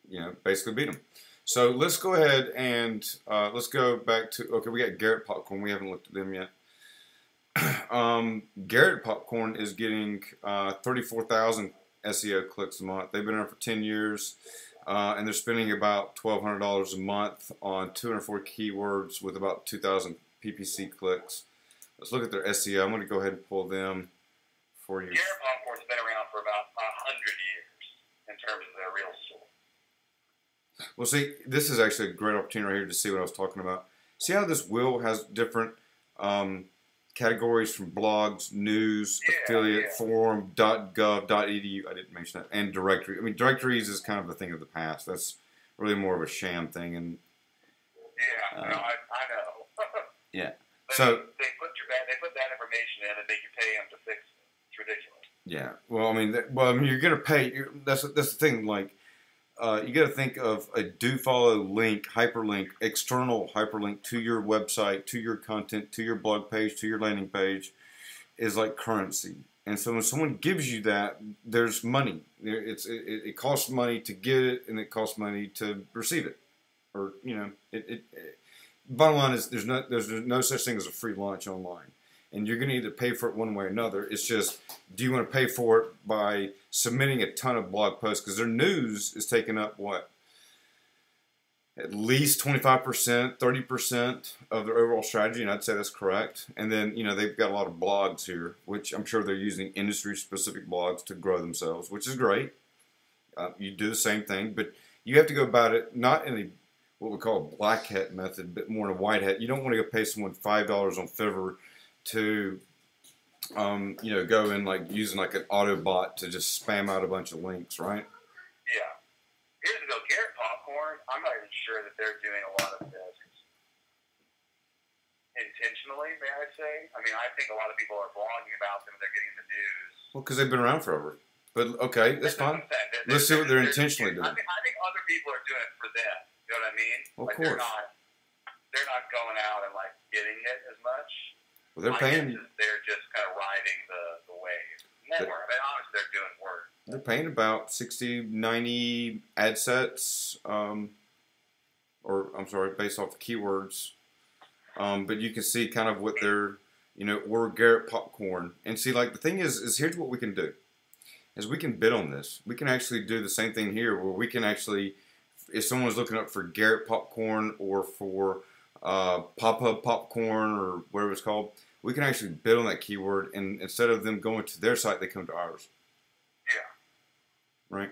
you know, basically beat them. So let's go ahead and let's go back to, okay, we got Garrett Popcorn. We haven't looked at them yet. Garrett Popcorn is getting 34,000 SEO clicks a month. They've been around for 10 years, and they're spending about $1,200 a month on 204 keywords with about 2,000 PPC clicks. Let's look at their SEO. I'm going to go ahead and pull them for you. Garrett Popcorn's been around for about 100 years in terms of their real store. Well, see, this is actually a great opportunity right here to see what I was talking about. See how this wheel has different categories from blogs, news, affiliate, forum, .gov, .edu. I didn't mention that. And directory. I mean, directories is kind of a thing of the past. That's really more of a sham thing. And yeah, no, I know. Yeah. But so they put that information in and make you pay them to fix it. It's ridiculous. Yeah. Well, I mean, you're gonna pay. That's the thing. Like, you got to think of a do follow link, hyperlink, external hyperlink to your website, to your content, to your blog page, to your landing page, is like currency. And so when someone gives you that, there's money. It costs money to get it, and it costs money to receive it. Or, you know, bottom line is there's no such thing as a free lunch online. and you're going to either pay for it one way or another. It's just, do you want to pay for it by submitting a ton of blog posts? Because their news is taking up what? At least 25%, 30% of their overall strategy, and I'd say that's correct. And then, they've got a lot of blogs here, which I'm sure they're using industry-specific blogs to grow themselves, which is great. You do the same thing, but you have to go about it not in a what we call a black hat method, but more in a white hat. You don't want to go pay someone $5 on Fiverr to, go in like using like an auto bot to just spam out a bunch of links, right? Yeah. Here's the deal. Garrett Popcorn, I'm not even sure that they're doing a lot of this intentionally, may I say. I mean, I think a lot of people are blogging about them and they're getting the news. Well, because they've been around forever. But, okay, that's fine. Let's see what they're intentionally doing. I think other people are doing it for them. You know what I mean? Well, of like course. They're not going out and, like, getting it as much. Well, they're paying. They're just kind of riding the wave more. I mean, honestly, they're doing work. They're paying about 60, 90 ad sets, based off keywords. But you can see kind of what they're, or Garrett Popcorn. And see, like, the thing is here's what we can do. Is we can bid on this. We can actually do the same thing here where we can actually, if someone's looking up for Garrett Popcorn or for Pop-Up Popcorn or whatever it's called, we can actually bid on that keyword, and instead of them going to their site, they come to ours. Yeah. Right?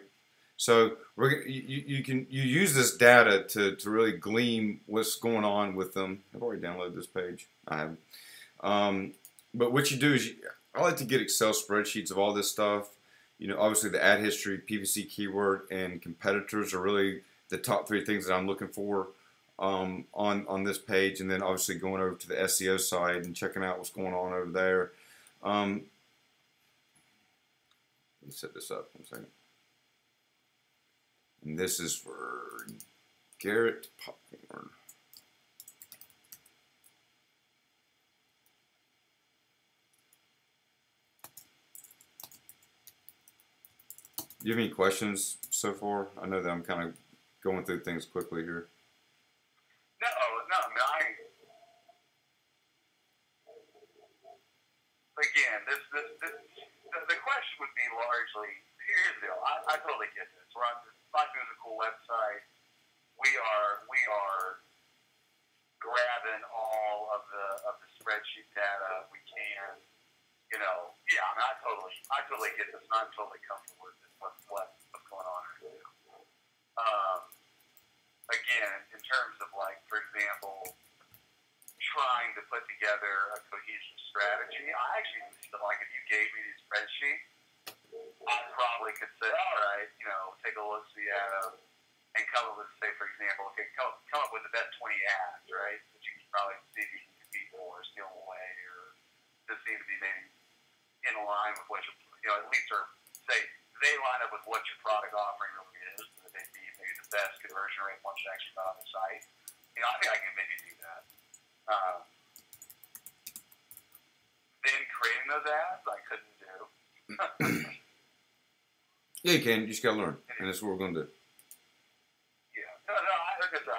So you use this data to really glean what's going on with them. I've already downloaded this page. I haven't. But what you do is, I like to get Excel spreadsheets of all this stuff. Obviously the ad history, PPC keyword, and competitors are really the top 3 things that I'm looking for on this page, and then obviously going over to the SEO side and checking out what's going on over there. Let me set this up 1 second. And this is for Garrett Popcorn. Do you have any questions so far? I know that I'm kind of going through things quickly here. No, again, the question would be largely, here's the deal. I totally get this. Five2 is a cool website. We are grabbing all of the spreadsheet data we can. Yeah, I mean, I totally get this, and I'm totally comfortable with what's going on right now. Again, in terms of, like, for example, trying to put together a cohesive strategy, I actually feel like if you gave me these spreadsheets, I probably could say, all right, take a look, see at them, and come up with, say, for example, okay, come up with the best 20 ads, right, that you can probably see if you can compete for or steal away, or just seem to be maybe in line with what at least, or say they line up with what your product offering really is, so that they'd be maybe the best conversion rate once you actually got on the site. I think I can maybe do that. Then creating those ads, I couldn't do. Yeah, you can. You just got to learn, and that's what we're going to do. Yeah. Like I said,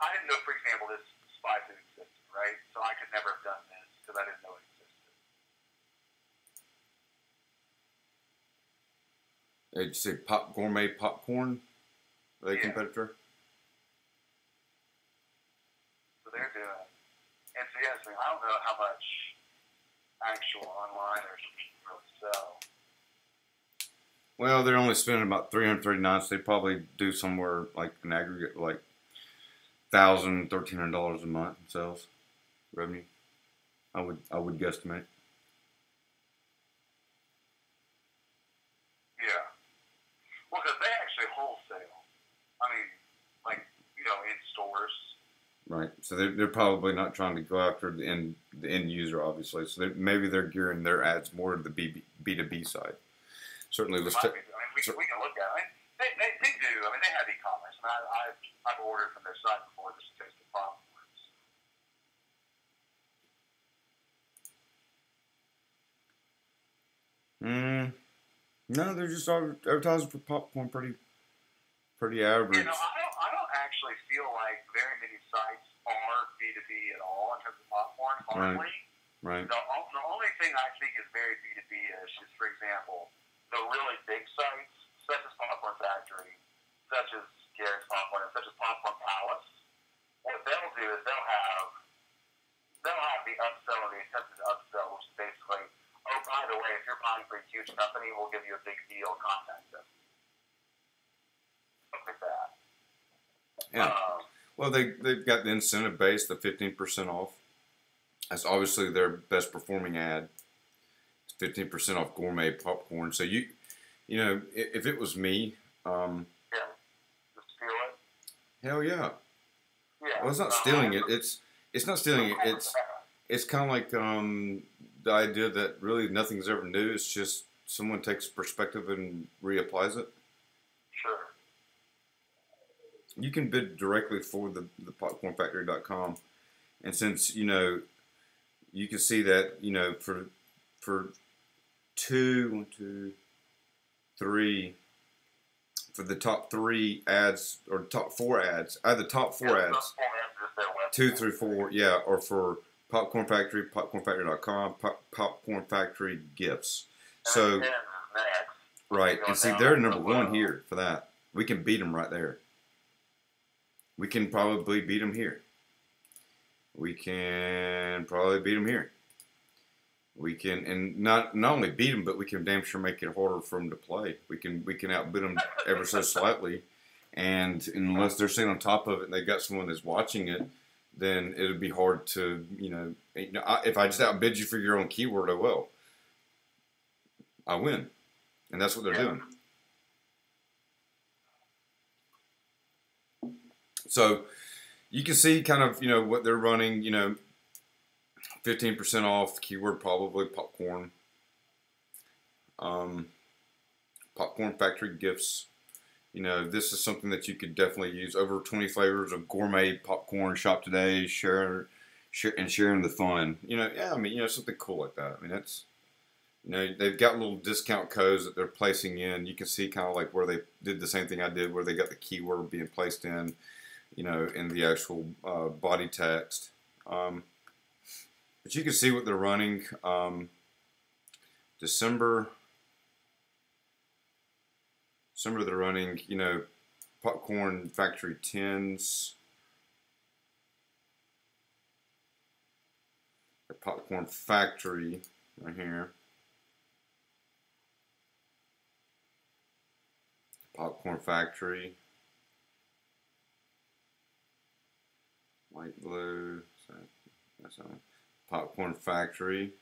I didn't know, for example, this spy food existed, right? So I could never have done this because I didn't know it existed. Did you say Gourmet Popcorn? Are they a competitor? So they're doing. And so, yes, I don't know how much actual onliners can really sell. Well, they're only spending about $339, so they probably do somewhere like an aggregate like $1,000, $1,300 a month in sales revenue. I would guesstimate. Yeah. Well, because they actually wholesale. I mean, like, in stores. Right. So they're probably not trying to go after the end user, obviously. So maybe they're gearing their ads more to the B2B side. Certainly, let's take. We can look at it. They do. I mean, they have e-commerce. I've ordered from their site before just to taste the popcorns. No, they're just advertising for popcorn, pretty average. I don't actually feel like very many sites are B2B at all in terms of popcorn, hardly. Right. The only thing I think is very B2B-ish is, for example, the really big sites, such as Popcorn Factory, such as Garrett's Popcorn, and such as Popcorn Palace. What they'll do is they'll have the upsell or the attempted upsell, which is basically, oh, by the way, if you're buying for a huge company, we'll give you a big deal. Contact us. Something like that. Yeah. Well, they've got the incentive base, the 15% off. That's obviously their best performing ad. It's 15% off gourmet popcorn. So you know, if it was me, yeah, just steal it. Hell yeah. Yeah. Well, it's not stealing it. It's not stealing it. It's kind of like the idea that really nothing's ever new. It's just someone takes perspective and reapplies it. Sure. You can bid directly for the popcornfactory.com, and since you know, you can see that you know for 3 for the top 3 ads or top 4 ads, either top 4 ads, 2 through 4, yeah, or for Popcorn Factory, popcornfactory.com, Popcorn Factory gifts. So, right, and see, they're number 1 here for that. We can beat them right there. We can probably beat them here. We can probably beat them here. We can, and not only beat them, but we can damn sure make it harder for them to play. We can outbid them ever so slightly, and unless they're sitting on top of it and they've got someone that's watching it, then it'd be hard to, you know, if I just outbid you for your own keyword, I will. I win, and that's what they're doing. So you can see kind of, you know, what they're running, you know, 15% off, keyword probably popcorn. Popcorn Factory gifts. You know, this is something that you could definitely use. Over 20 flavors of gourmet popcorn. Shop today, sharing the fun. You know, yeah, I mean, you know, something cool like that. I mean, that's, you know, they've got little discount codes that they're placing in. You can see kind of like where they did the same thing I did, where they got the keyword being placed in, you know, in the actual body text. But you can see what they're running. December they're running, you know, Popcorn Factory 10s. The Popcorn Factory right here. Popcorn Factory. Light blue. Sorry, that's on. Popcorn Factory.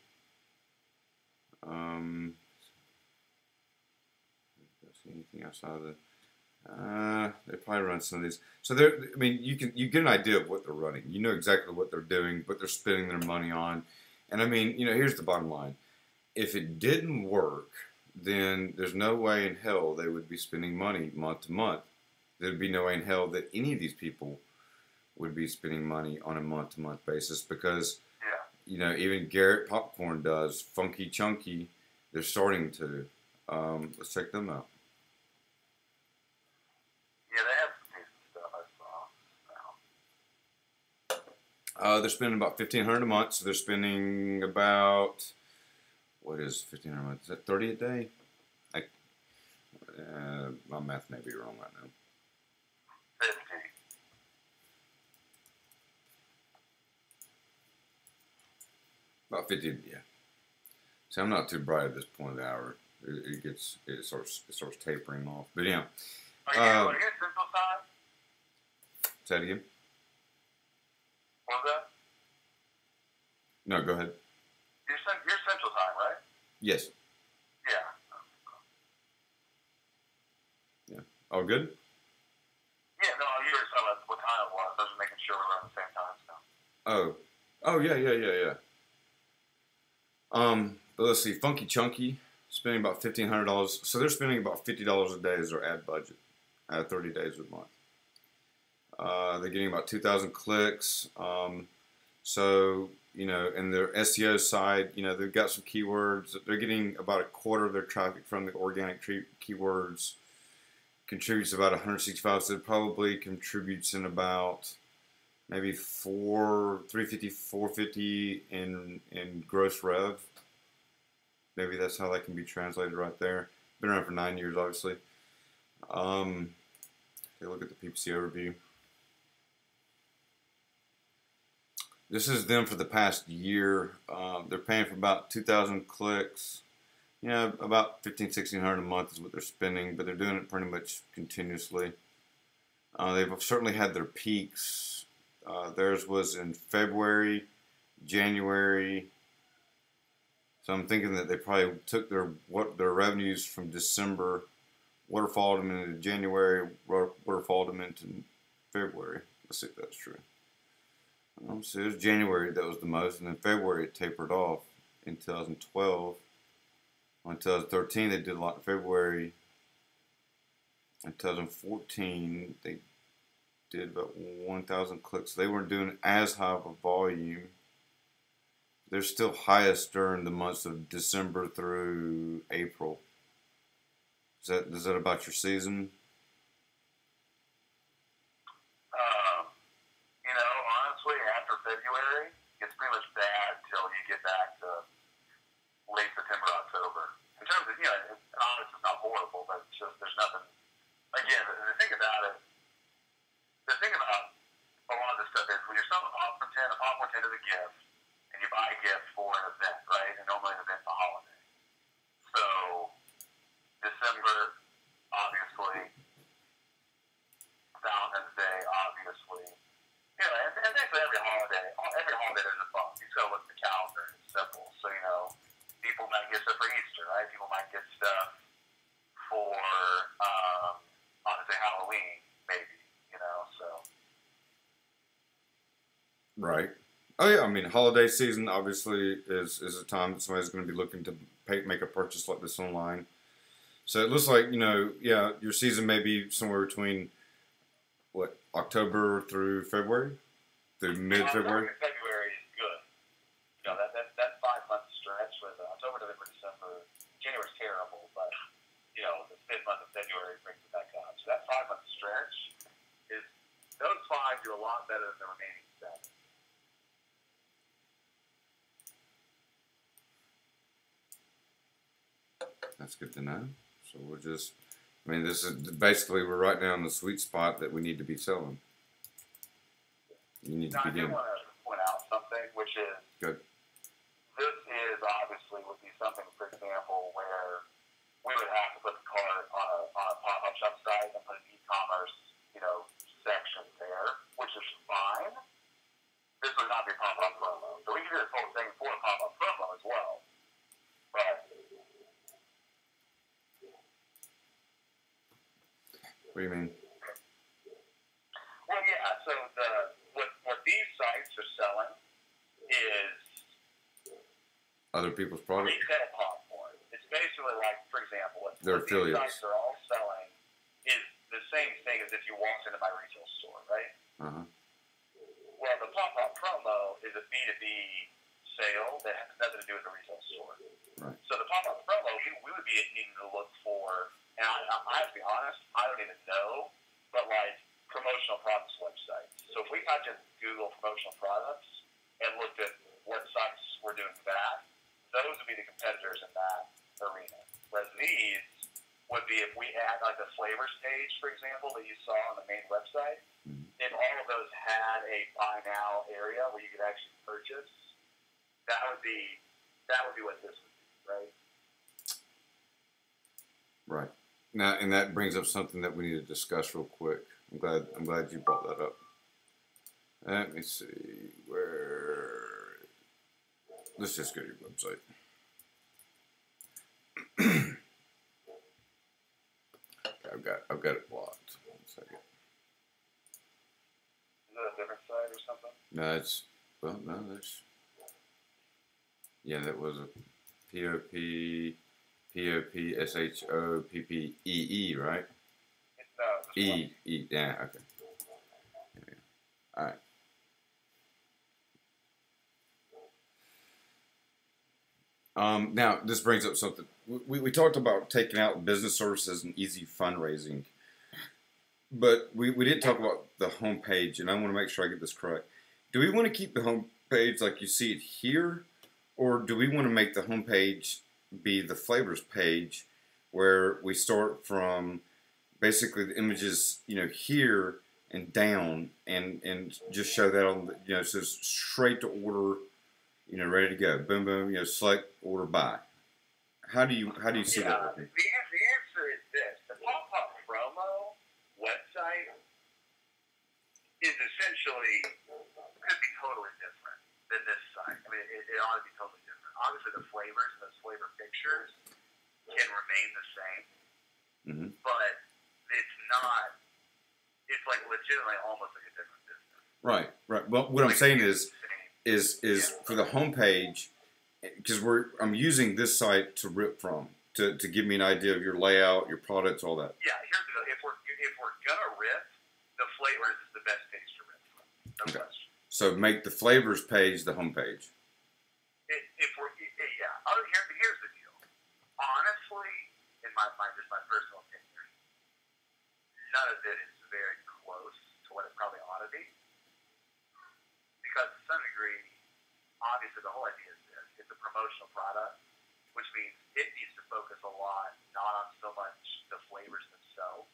Anything outside of the, they probably run some of these. So they're, I mean, you get an idea of what they're running. You know exactly what they're doing, what they're spending their money on. And I mean, you know, here's the bottom line. If it didn't work, then there's no way in hell they would be spending money month to month. There'd be no way in hell that any of these people would be spending money on a month-to-month basis because, you know, even Garrett Popcorn does, Funky Chunky, they're starting to. Let's check them out. Yeah, they have some decent stuff I saw. They're spending about $1,500 a month, so they're spending about, what is $1,500 a month? Is that $30 a day? My math may be wrong right now. 50. About 50, yeah. See, I'm not too bright at this point of the hour. It starts tapering off. But yeah. Are you Central Time? Say that again. What was that? No, go ahead. You're Central Time, right? Yes. Yeah. Yeah. All good? Yeah, no, you were talking about what time it was. I was just making sure we're on the same time still. Oh, yeah. But let's see, Funky Chunky, spending about $1,500. So they're spending about $50 a day as their ad budget, 30 days a month. They're getting about 2,000 clicks. So, you know, in their SEO side, you know, they've got some keywords. They're getting about a quarter of their traffic from the organic keywords. Contributes about 165, so it probably contributes in about maybe 350, 450 in gross rev. Maybe that's how that can be translated right there. Been around for 9 years, obviously. Take a look at the PPC overview. This is them for the past year. They're paying for about 2,000 clicks. You know, about 1,500, 1,600 a month is what they're spending, but they're doing it pretty much continuously. They've certainly had their peaks. Theirs was in February, January. So I'm thinking that they probably took their revenues from December, waterfalled them into January, waterfalled them into February. Let's see if that's true. So it was January that was the most, and then February it tapered off in 2012. In 2013 they did a lot in February. In 2014 they did about 1,000 clicks. They weren't doing as high of a volume. They're still highest during the months of December through April. Is that about your season? Honestly, after February, it's pretty much bad till you get back to late September, October. In terms of, honestly, it's not horrible, but it's just, there's nothing. Again, the thing about it, the thing about a lot of this stuff is when you're selling a popcorn tin is a gift, and you buy a gift for an event, right? And normally an event's a holiday. So, December, obviously, Valentine's Day, obviously. And basically every holiday there's a bump. You just gotta look at the calendar. It's simple. So, people might get stuff for Easter, right? People might get stuff for, honestly, Halloween, maybe, so. Right. Oh yeah, I mean, holiday season obviously is a time that somebody's going to be looking to make a purchase like this online. So it looks like, yeah, your season may be somewhere between, October through February? Through mid-February? February is good. That 5-month stretch with October, November, December, January's terrible, but, the 5th month of February brings it back up. So that 5-month stretch those 5 do a lot better than the remaining 7. That's good to know. So this is basically, we're right now in the sweet spot that we need to be selling. You need to begin. I do want to point out something, which is, good. This is obviously would be something, for example, where we would have to put the cart on a pop-up shop site and put an e-commerce, section there, which is fine. This would not be a pop-up promo. So we can do this whole thing for a pop-up promo as well. But what do you mean? Well, yeah. So what these sites are selling is other people's products. Retail popcorn. It's basically like, for example, what their affiliates. These sites are all selling is the same thing as if you walked into my retail store, right? Uh-huh. Well, the pop-up promo is a B2B sale that has nothing to do with the retail store. Right. So the pop-up promo, we would be needing to look for, and I have to be honest, I don't even know, but like promotional products websites. So if we got to Google promotional products and looked at what sites were doing that, those would be the competitors in that arena. Whereas these would be if we add like the flavors page, for example, that you saw on the main website. Mm-hmm. If all of those had a buy now area where you could actually purchase, that would be what this would be, right? Right. Now, and that brings up something that we need to discuss real quick. I'm glad you brought that up. Let me see where. Let's just go to your website. I've got it blocked. 1 second. Is that a different site or something? No, there's. Yeah, that was a POPSHOPPEE, right? E, yeah, okay. All right. Now, this brings up something. We talked about taking out business services and easy fundraising. But we didn't talk about the home page, and I want to make sure I get this correct. Do we want to keep the home page like you see it here, or do we want to make the home page be the flavors page, where we start from basically the images, here and down, and just show that on the, it says straight to order, ready to go, boom boom, select order buy. How do you see that working? The answer is this: the pop-up promo website is essentially could be totally different than this site. I mean, it ought to be totally different. Obviously, the flavors and those flavor pictures can remain the same, but it's not. It's like legitimately almost like a different business. Right, right. Well, what I'm saying is for the homepage, because I'm using this site to rip from to give me an idea of your layout, your products, all that. Yeah, here's the deal. If we're gonna rip, the flavors is the best page to rip from. No question. So make the flavors page the homepage. Here's the deal. Honestly, in my personal opinion, none of it is very close to what it probably ought to be. Because to some degree, obviously the whole idea is this. It's a promotional product, which means it needs to focus a lot, not on so much the flavors themselves,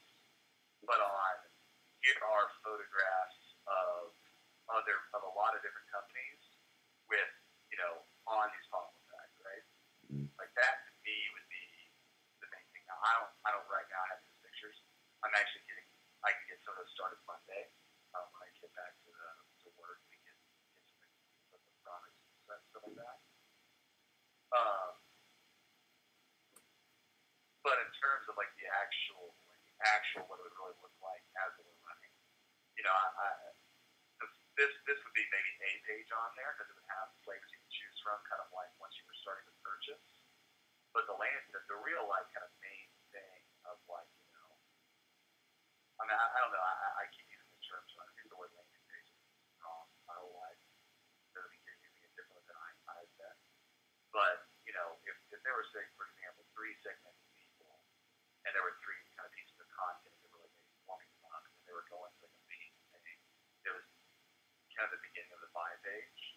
but on here are photographs of a lot of different companies with, on these pop-up tags, right? Like that to me would be the main thing. Now I don't right now have those pictures. I can get some of those started Monday when I get back to work. We can get some products and stuff like that. But in terms of like the actual what it would really look like as it was running, this would be maybe a page on there because it would have flavors you can choose from, kind of like once you were starting to purchase. But the real like kind of main thing of like, I mean, I don't know. I keep using this term, so I think the word landing page is wrong. I don't know why. Maybe you're using it differently than I said. But if there were, say, for example, 3 segmented people, and there were 3 kind of pieces of content that really made one up, and they were going to like a main thing, it was kind of the beginning of the buy page.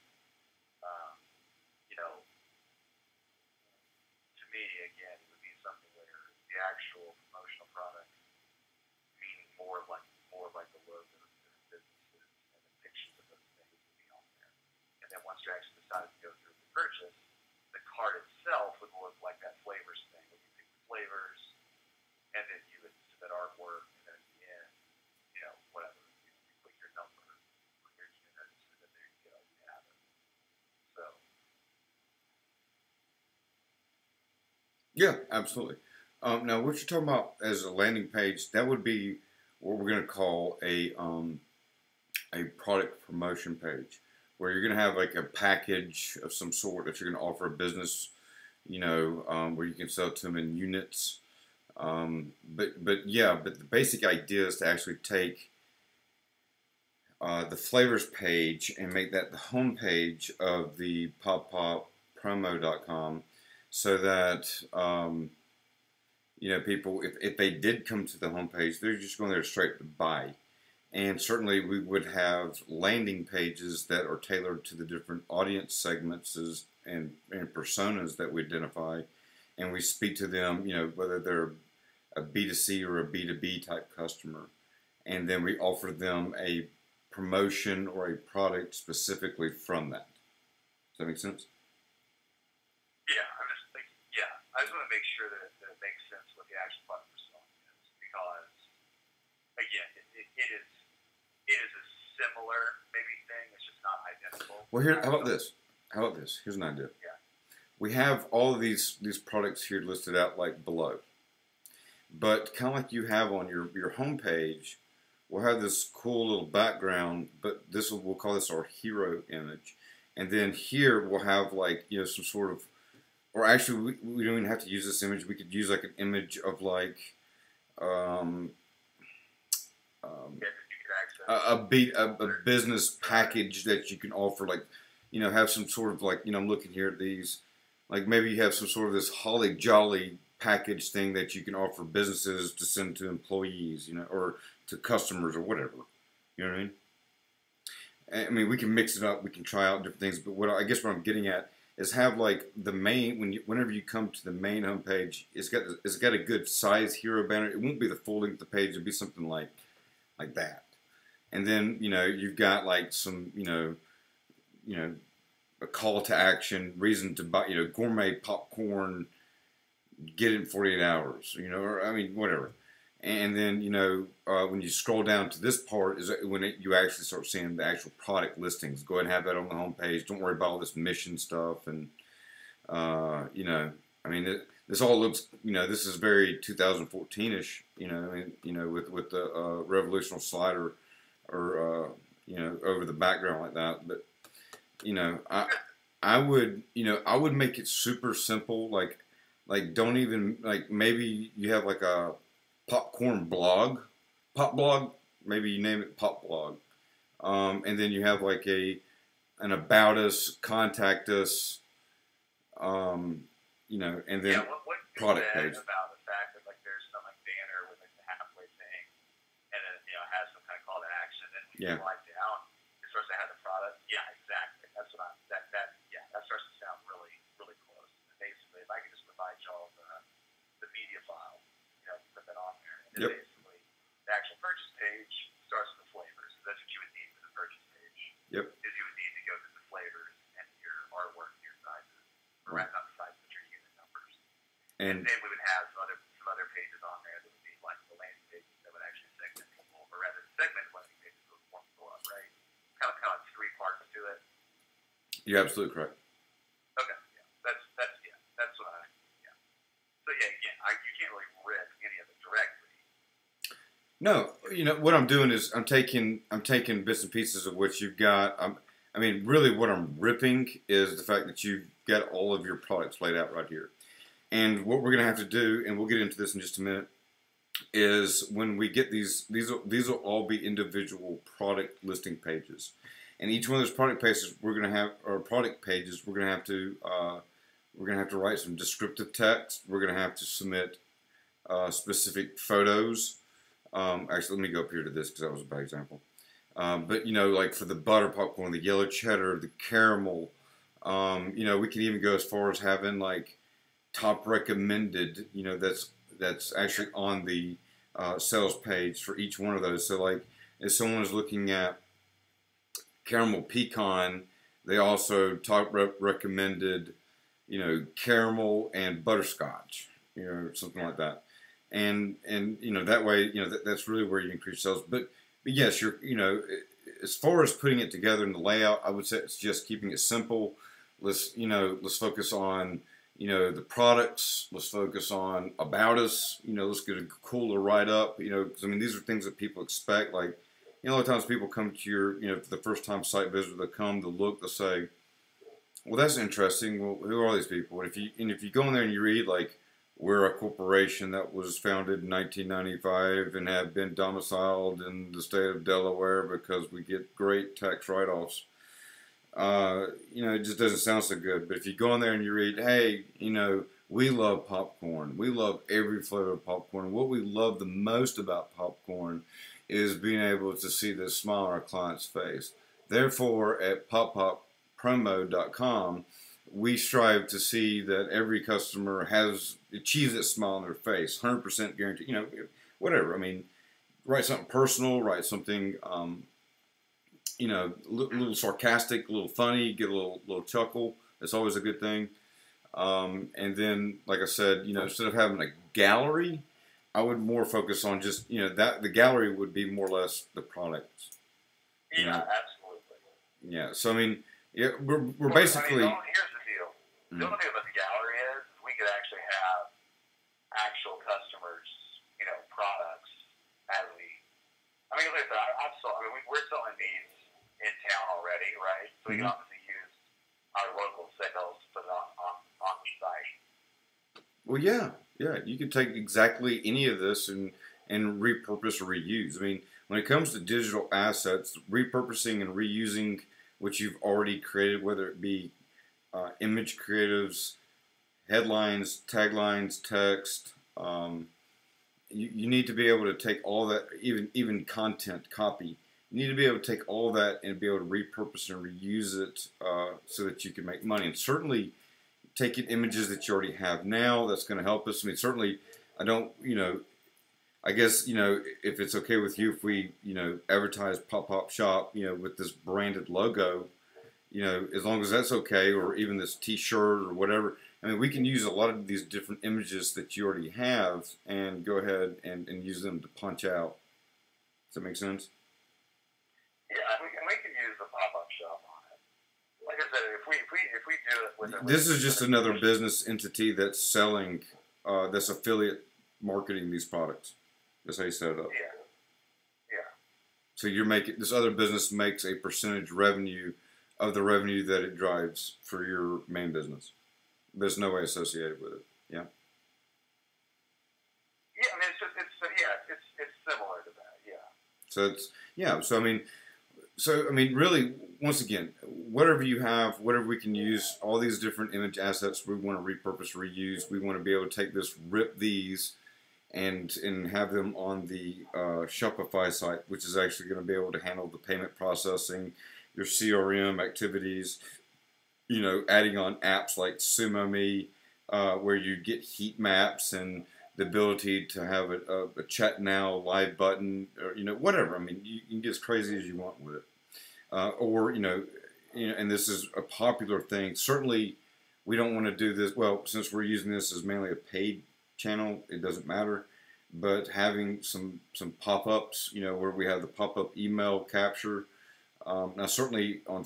To me, again, it would be something where the actual promotional product, meaning more like the logos of the businesses and the pictures of those things would be on there. And then once you actually decide to go through the purchase, the cart itself would look like that flavors thing, where you pick the flavors, and then you would submit artwork, and then at the end, whatever, you put your number, put your units, and then there you go, you have it. So. Yeah, absolutely. Now, what you're talking about as a landing page, that would be what we're going to call a product promotion page, where you're going to have like a package of some sort that you're going to offer a business, where you can sell to them in units. But the basic idea is to actually take the flavors page and make that the home page of the popoppromo.com, so that people, if they did come to the homepage, they're just going there straight to buy. And certainly we would have landing pages that are tailored to the different audience segments and personas that we identify, and we speak to them, whether they're a B2C or a B2B type customer, and then we offer them a promotion or a product specifically from that. Does that make sense? I just want to make sure that it makes sense what the actual product persona is, because again, it is a similar maybe thing. It's just not identical. Well, how about this? Here's an idea. Yeah. We have all of these products here listed out like below, but kind of like you have on your homepage, we'll have this cool little background, but we'll call this our hero image, and then here we'll have like some sort of. Or actually, we don't even have to use this image. We could use like an image of like a business package that you can offer. Like, have some sort of like, I'm looking here at these. Like maybe you have some sort of this holly jolly package thing that you can offer businesses to send to employees, or to customers or whatever. You know what I mean? I mean, we can mix it up. We can try out different things. But I guess what I'm getting at is have like the main whenever you come to the main homepage, it's got a good size hero banner. It won't be the full length of the page. It'll be something like that. And then you've got like some a call to action, reason to buy gourmet popcorn, get it in 48 hours. Or I mean whatever. And then, when you scroll down to this part is when you actually start seeing the actual product listings. Go ahead and have that on the home page. Don't worry about all this mission stuff. And, I mean, this all looks, this is very 2014-ish, with the revolutional slider or, over the background like that. But, I would make it super simple. Like don't even, like maybe you have like a popcorn blog, pop blog, maybe you name it pop blog, and then you have like an about us, contact us, and then what product page. About the fact that like there's some like banner with like the halfway thing, and then has some kind of call to action, and when you slide down, it starts to have the product. Yeah, exactly. That's what that starts to sound really really close. And basically, if I could just provide y'all the media file. Put that on there. And then basically, the actual purchase page starts with the flavors. That's what you would need for the purchase page. Yep. Is you would need to go through the flavors and your artwork, your sizes, or not the sizes, but your unit numbers. And then we would have some other pages on there that would be like the landing pages that would actually segment people, or rather segment landing pages would want to go up, right? Kind of 3 parts to it. You're absolutely correct. Okay. Yeah. That's what I. So again, you can't really rip any of it directly. No, what I'm doing is I'm taking bits and pieces of what you've got. I mean, really, what I'm ripping is the fact that you've got all of your products laid out right here. And what we're going to have to do, and we'll get into this in just a minute, is when we get these will all be individual product listing pages, and each one of those product pages we're going to have to write some descriptive text. We're going to have to submit specific photos. Actually, let me go up here to this because that was a bad example. But like for the butter popcorn, the yellow cheddar, the caramel, we can even go as far as having like top recommended. That's actually on the sales page for each one of those. So like if someone is looking at caramel pecan, they also top recommended. Caramel and butterscotch, something like that, and that way, that's really where you increase sales. But yes, as far as putting it together in the layout, I would say it's just keeping it simple. Let's focus on, the products. Let's focus on about us. Let's get a cooler write up. Because I mean, these are things that people expect. Like, a lot of times people come to your, for the first time site visit, they'll look, they'll say, well, that's interesting. Well, who are these people? And if you go in there and you read like, we're a corporation that was founded in 1995 and have been domiciled in the state of Delaware because we get great tax write-offs. It just doesn't sound so good. But if you go in there and you read, hey, we love popcorn. We love every flavor of popcorn. What we love the most about popcorn is being able to see the smile on our client's face. Therefore, at PopPopPromo.com, we strive to see that every customer achieves that smile on their face, 100% guarantee. Whatever. I mean, write something personal, write something, a little sarcastic, a little funny, get a little chuckle. That's always a good thing. And then, like I said, instead of having a gallery, I would more focus on just, that the gallery would be more or less the products. Yeah, absolutely. Yeah. So I mean, we're basically. I mean, here's the deal. The only thing about the gallery is we could actually have actual customers, products as we. I mean, like I said, we're selling these in town already, right? So we can obviously use our local sales to put it on the site. Well, yeah. You can take exactly any of this and repurpose or reuse. I mean, when it comes to digital assets, repurposing and reusing what you've already created, whether it be image creatives, headlines, taglines, text, you need to be able to take all that, even content copy. You need to be able to take all that and be able to repurpose and reuse it so that you can make money. And certainly, taking images that you already have now, that's going to help us. I mean, certainly, I don't, I guess, if it's okay with you, if we, advertise pop-up shop, with this branded logo, as long as that's okay, or even this T-shirt or whatever. I mean, we can use a lot of these different images that you already have and go ahead and use them to punch out. Does that make sense? Yeah, and we can use the pop-up shop on it. Like I said, if we do it with this is just another business entity that's selling, that's affiliate marketing these products. That's how you set it up. Yeah. Yeah. So you're making, this other business makes a percentage revenue of the revenue that it drives for your main business. There's no way associated with it. Yeah. Yeah, I mean, it's similar to that. Yeah. So it's, yeah. So I mean, really, once again, whatever you have, whatever we can use, all these different image assets we want to repurpose, reuse. We want to be able to take this, rip these, and have them on the Shopify site, which is actually going to be able to handle the payment processing, your CRM activities, adding on apps like SumoMe, where you get heat maps and the ability to have a chat now live button, or whatever. I mean, you can get as crazy as you want with it, or and this is a popular thing. Certainly, we don't want to do this. Well, since we're using this as mainly a paid channel, it doesn't matter. But having some pop-ups, where we have the pop-up email capture. Now, certainly on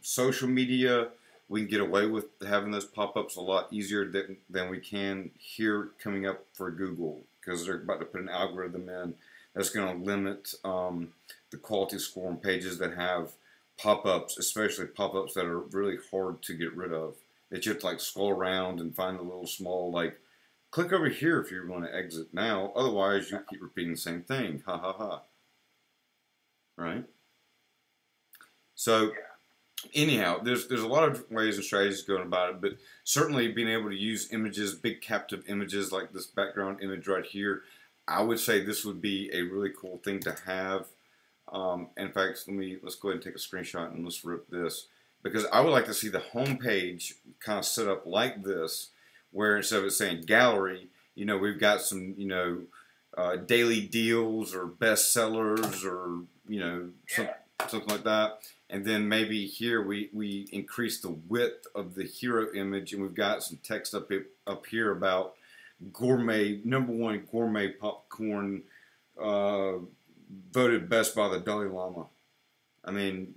social media, we can get away with having those pop-ups a lot easier than we can here coming up for Google, because they're about to put an algorithm in that's going to limit the quality score on pages that have pop-ups, especially pop-ups that are really hard to get rid of. That you have to like scroll around and find the little small click over here if you want to exit now. Otherwise, you keep repeating the same thing. Ha ha ha. Right? So, anyhow, there's a lot of ways and strategies going about it, but certainly being able to use images, big captive images like this background image right here, I would say this would be a really cool thing to have. In fact, let's go ahead and take a screenshot and let's rip this, because I would like to see the home page kind of set up like this, where instead of it saying gallery, we've got some, daily deals or bestsellers or, something like that. And then maybe here we increase the width of the hero image, and we've got some text up here about gourmet, #1 gourmet popcorn, voted best by the Dalai Lama. I mean,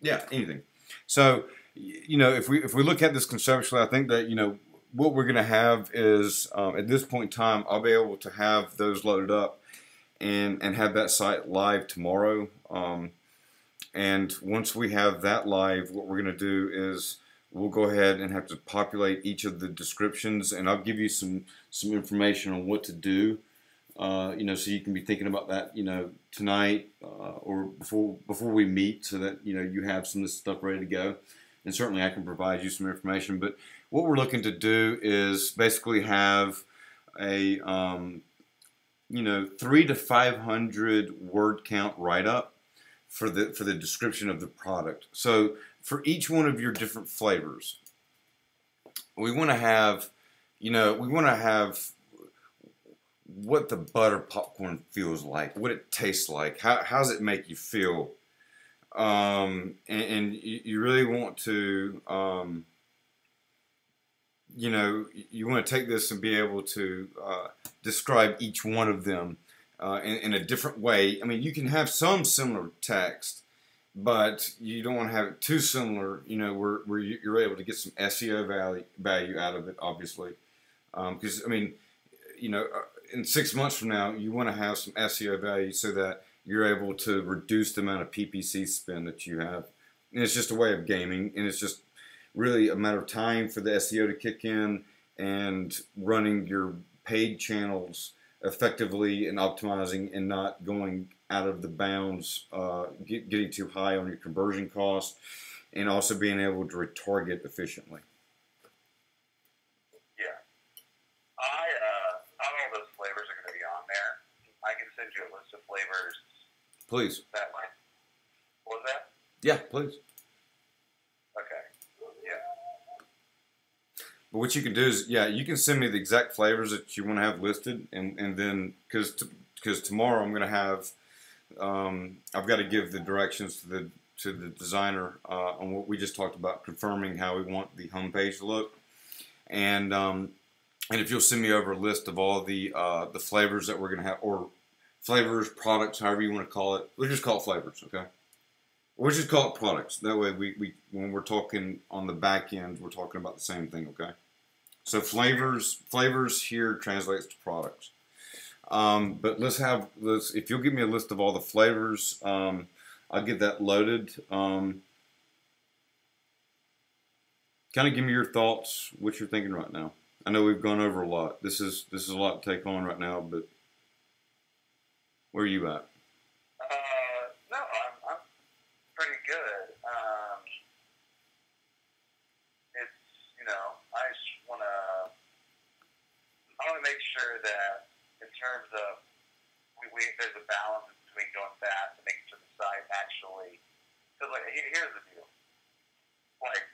yeah, anything. So, if we look at this conceptually, I think that, what we're going to have is, at this point in time, I'll be able to have those loaded up and have that site live tomorrow. And once we have that live, what we're going to do is we'll go ahead and have to populate each of the descriptions, and I'll give you some information on what to do, so you can be thinking about that, tonight or before we meet, so that you have some of this stuff ready to go. And certainly I can provide you some information. But what we're looking to do is basically have a 300 to 500 word count write-up for the description of the product. So for each one of your different flavors, we want to have, what the butter popcorn feels like, what it tastes like, how does it make you feel, and you really want to, you want to take this and be able to describe each one of them in a different way. I mean, you can have some similar text, but you don't want to have it too similar, where you're able to get some SEO value out of it, obviously. Because, I mean, in 6 months from now, you want to have some SEO value so that you're able to reduce the amount of PPC spend that you have. And it's just a way of gaming, and it's just really a matter of time for the SEO to kick in and running your paid channels effectively and optimizing and not going out of the bounds, getting too high on your conversion cost, and also being able to retarget efficiently. Yeah. Not all those flavors are going to be on Please. That might. What was that? Yeah, please. Okay. Yeah. But what you can do is, yeah, you can send me the exact flavors that you want to have listed, and then because tomorrow I'm going to have, I've got to give the directions to the designer on what we just talked about, confirming how we want the homepage to look, and if you'll send me over a list of all the flavors that we're going to have, or flavors, products, however you want to call it, we'll just call it flavors, okay? We'll just call it products. That way, we when we're talking on the back end, we're talking about the same thing, okay? So flavors here translates to products. But if you'll give me a list of all the flavors, I'll get that loaded. Kind of give me your thoughts, what you're thinking right now. I know we've gone over a lot. This is a lot to take on right now, but where are you at? No, I'm pretty good. It's, I just I want to make sure that in terms of there's a balance between going fast and making sure the site actually, because here's the deal, like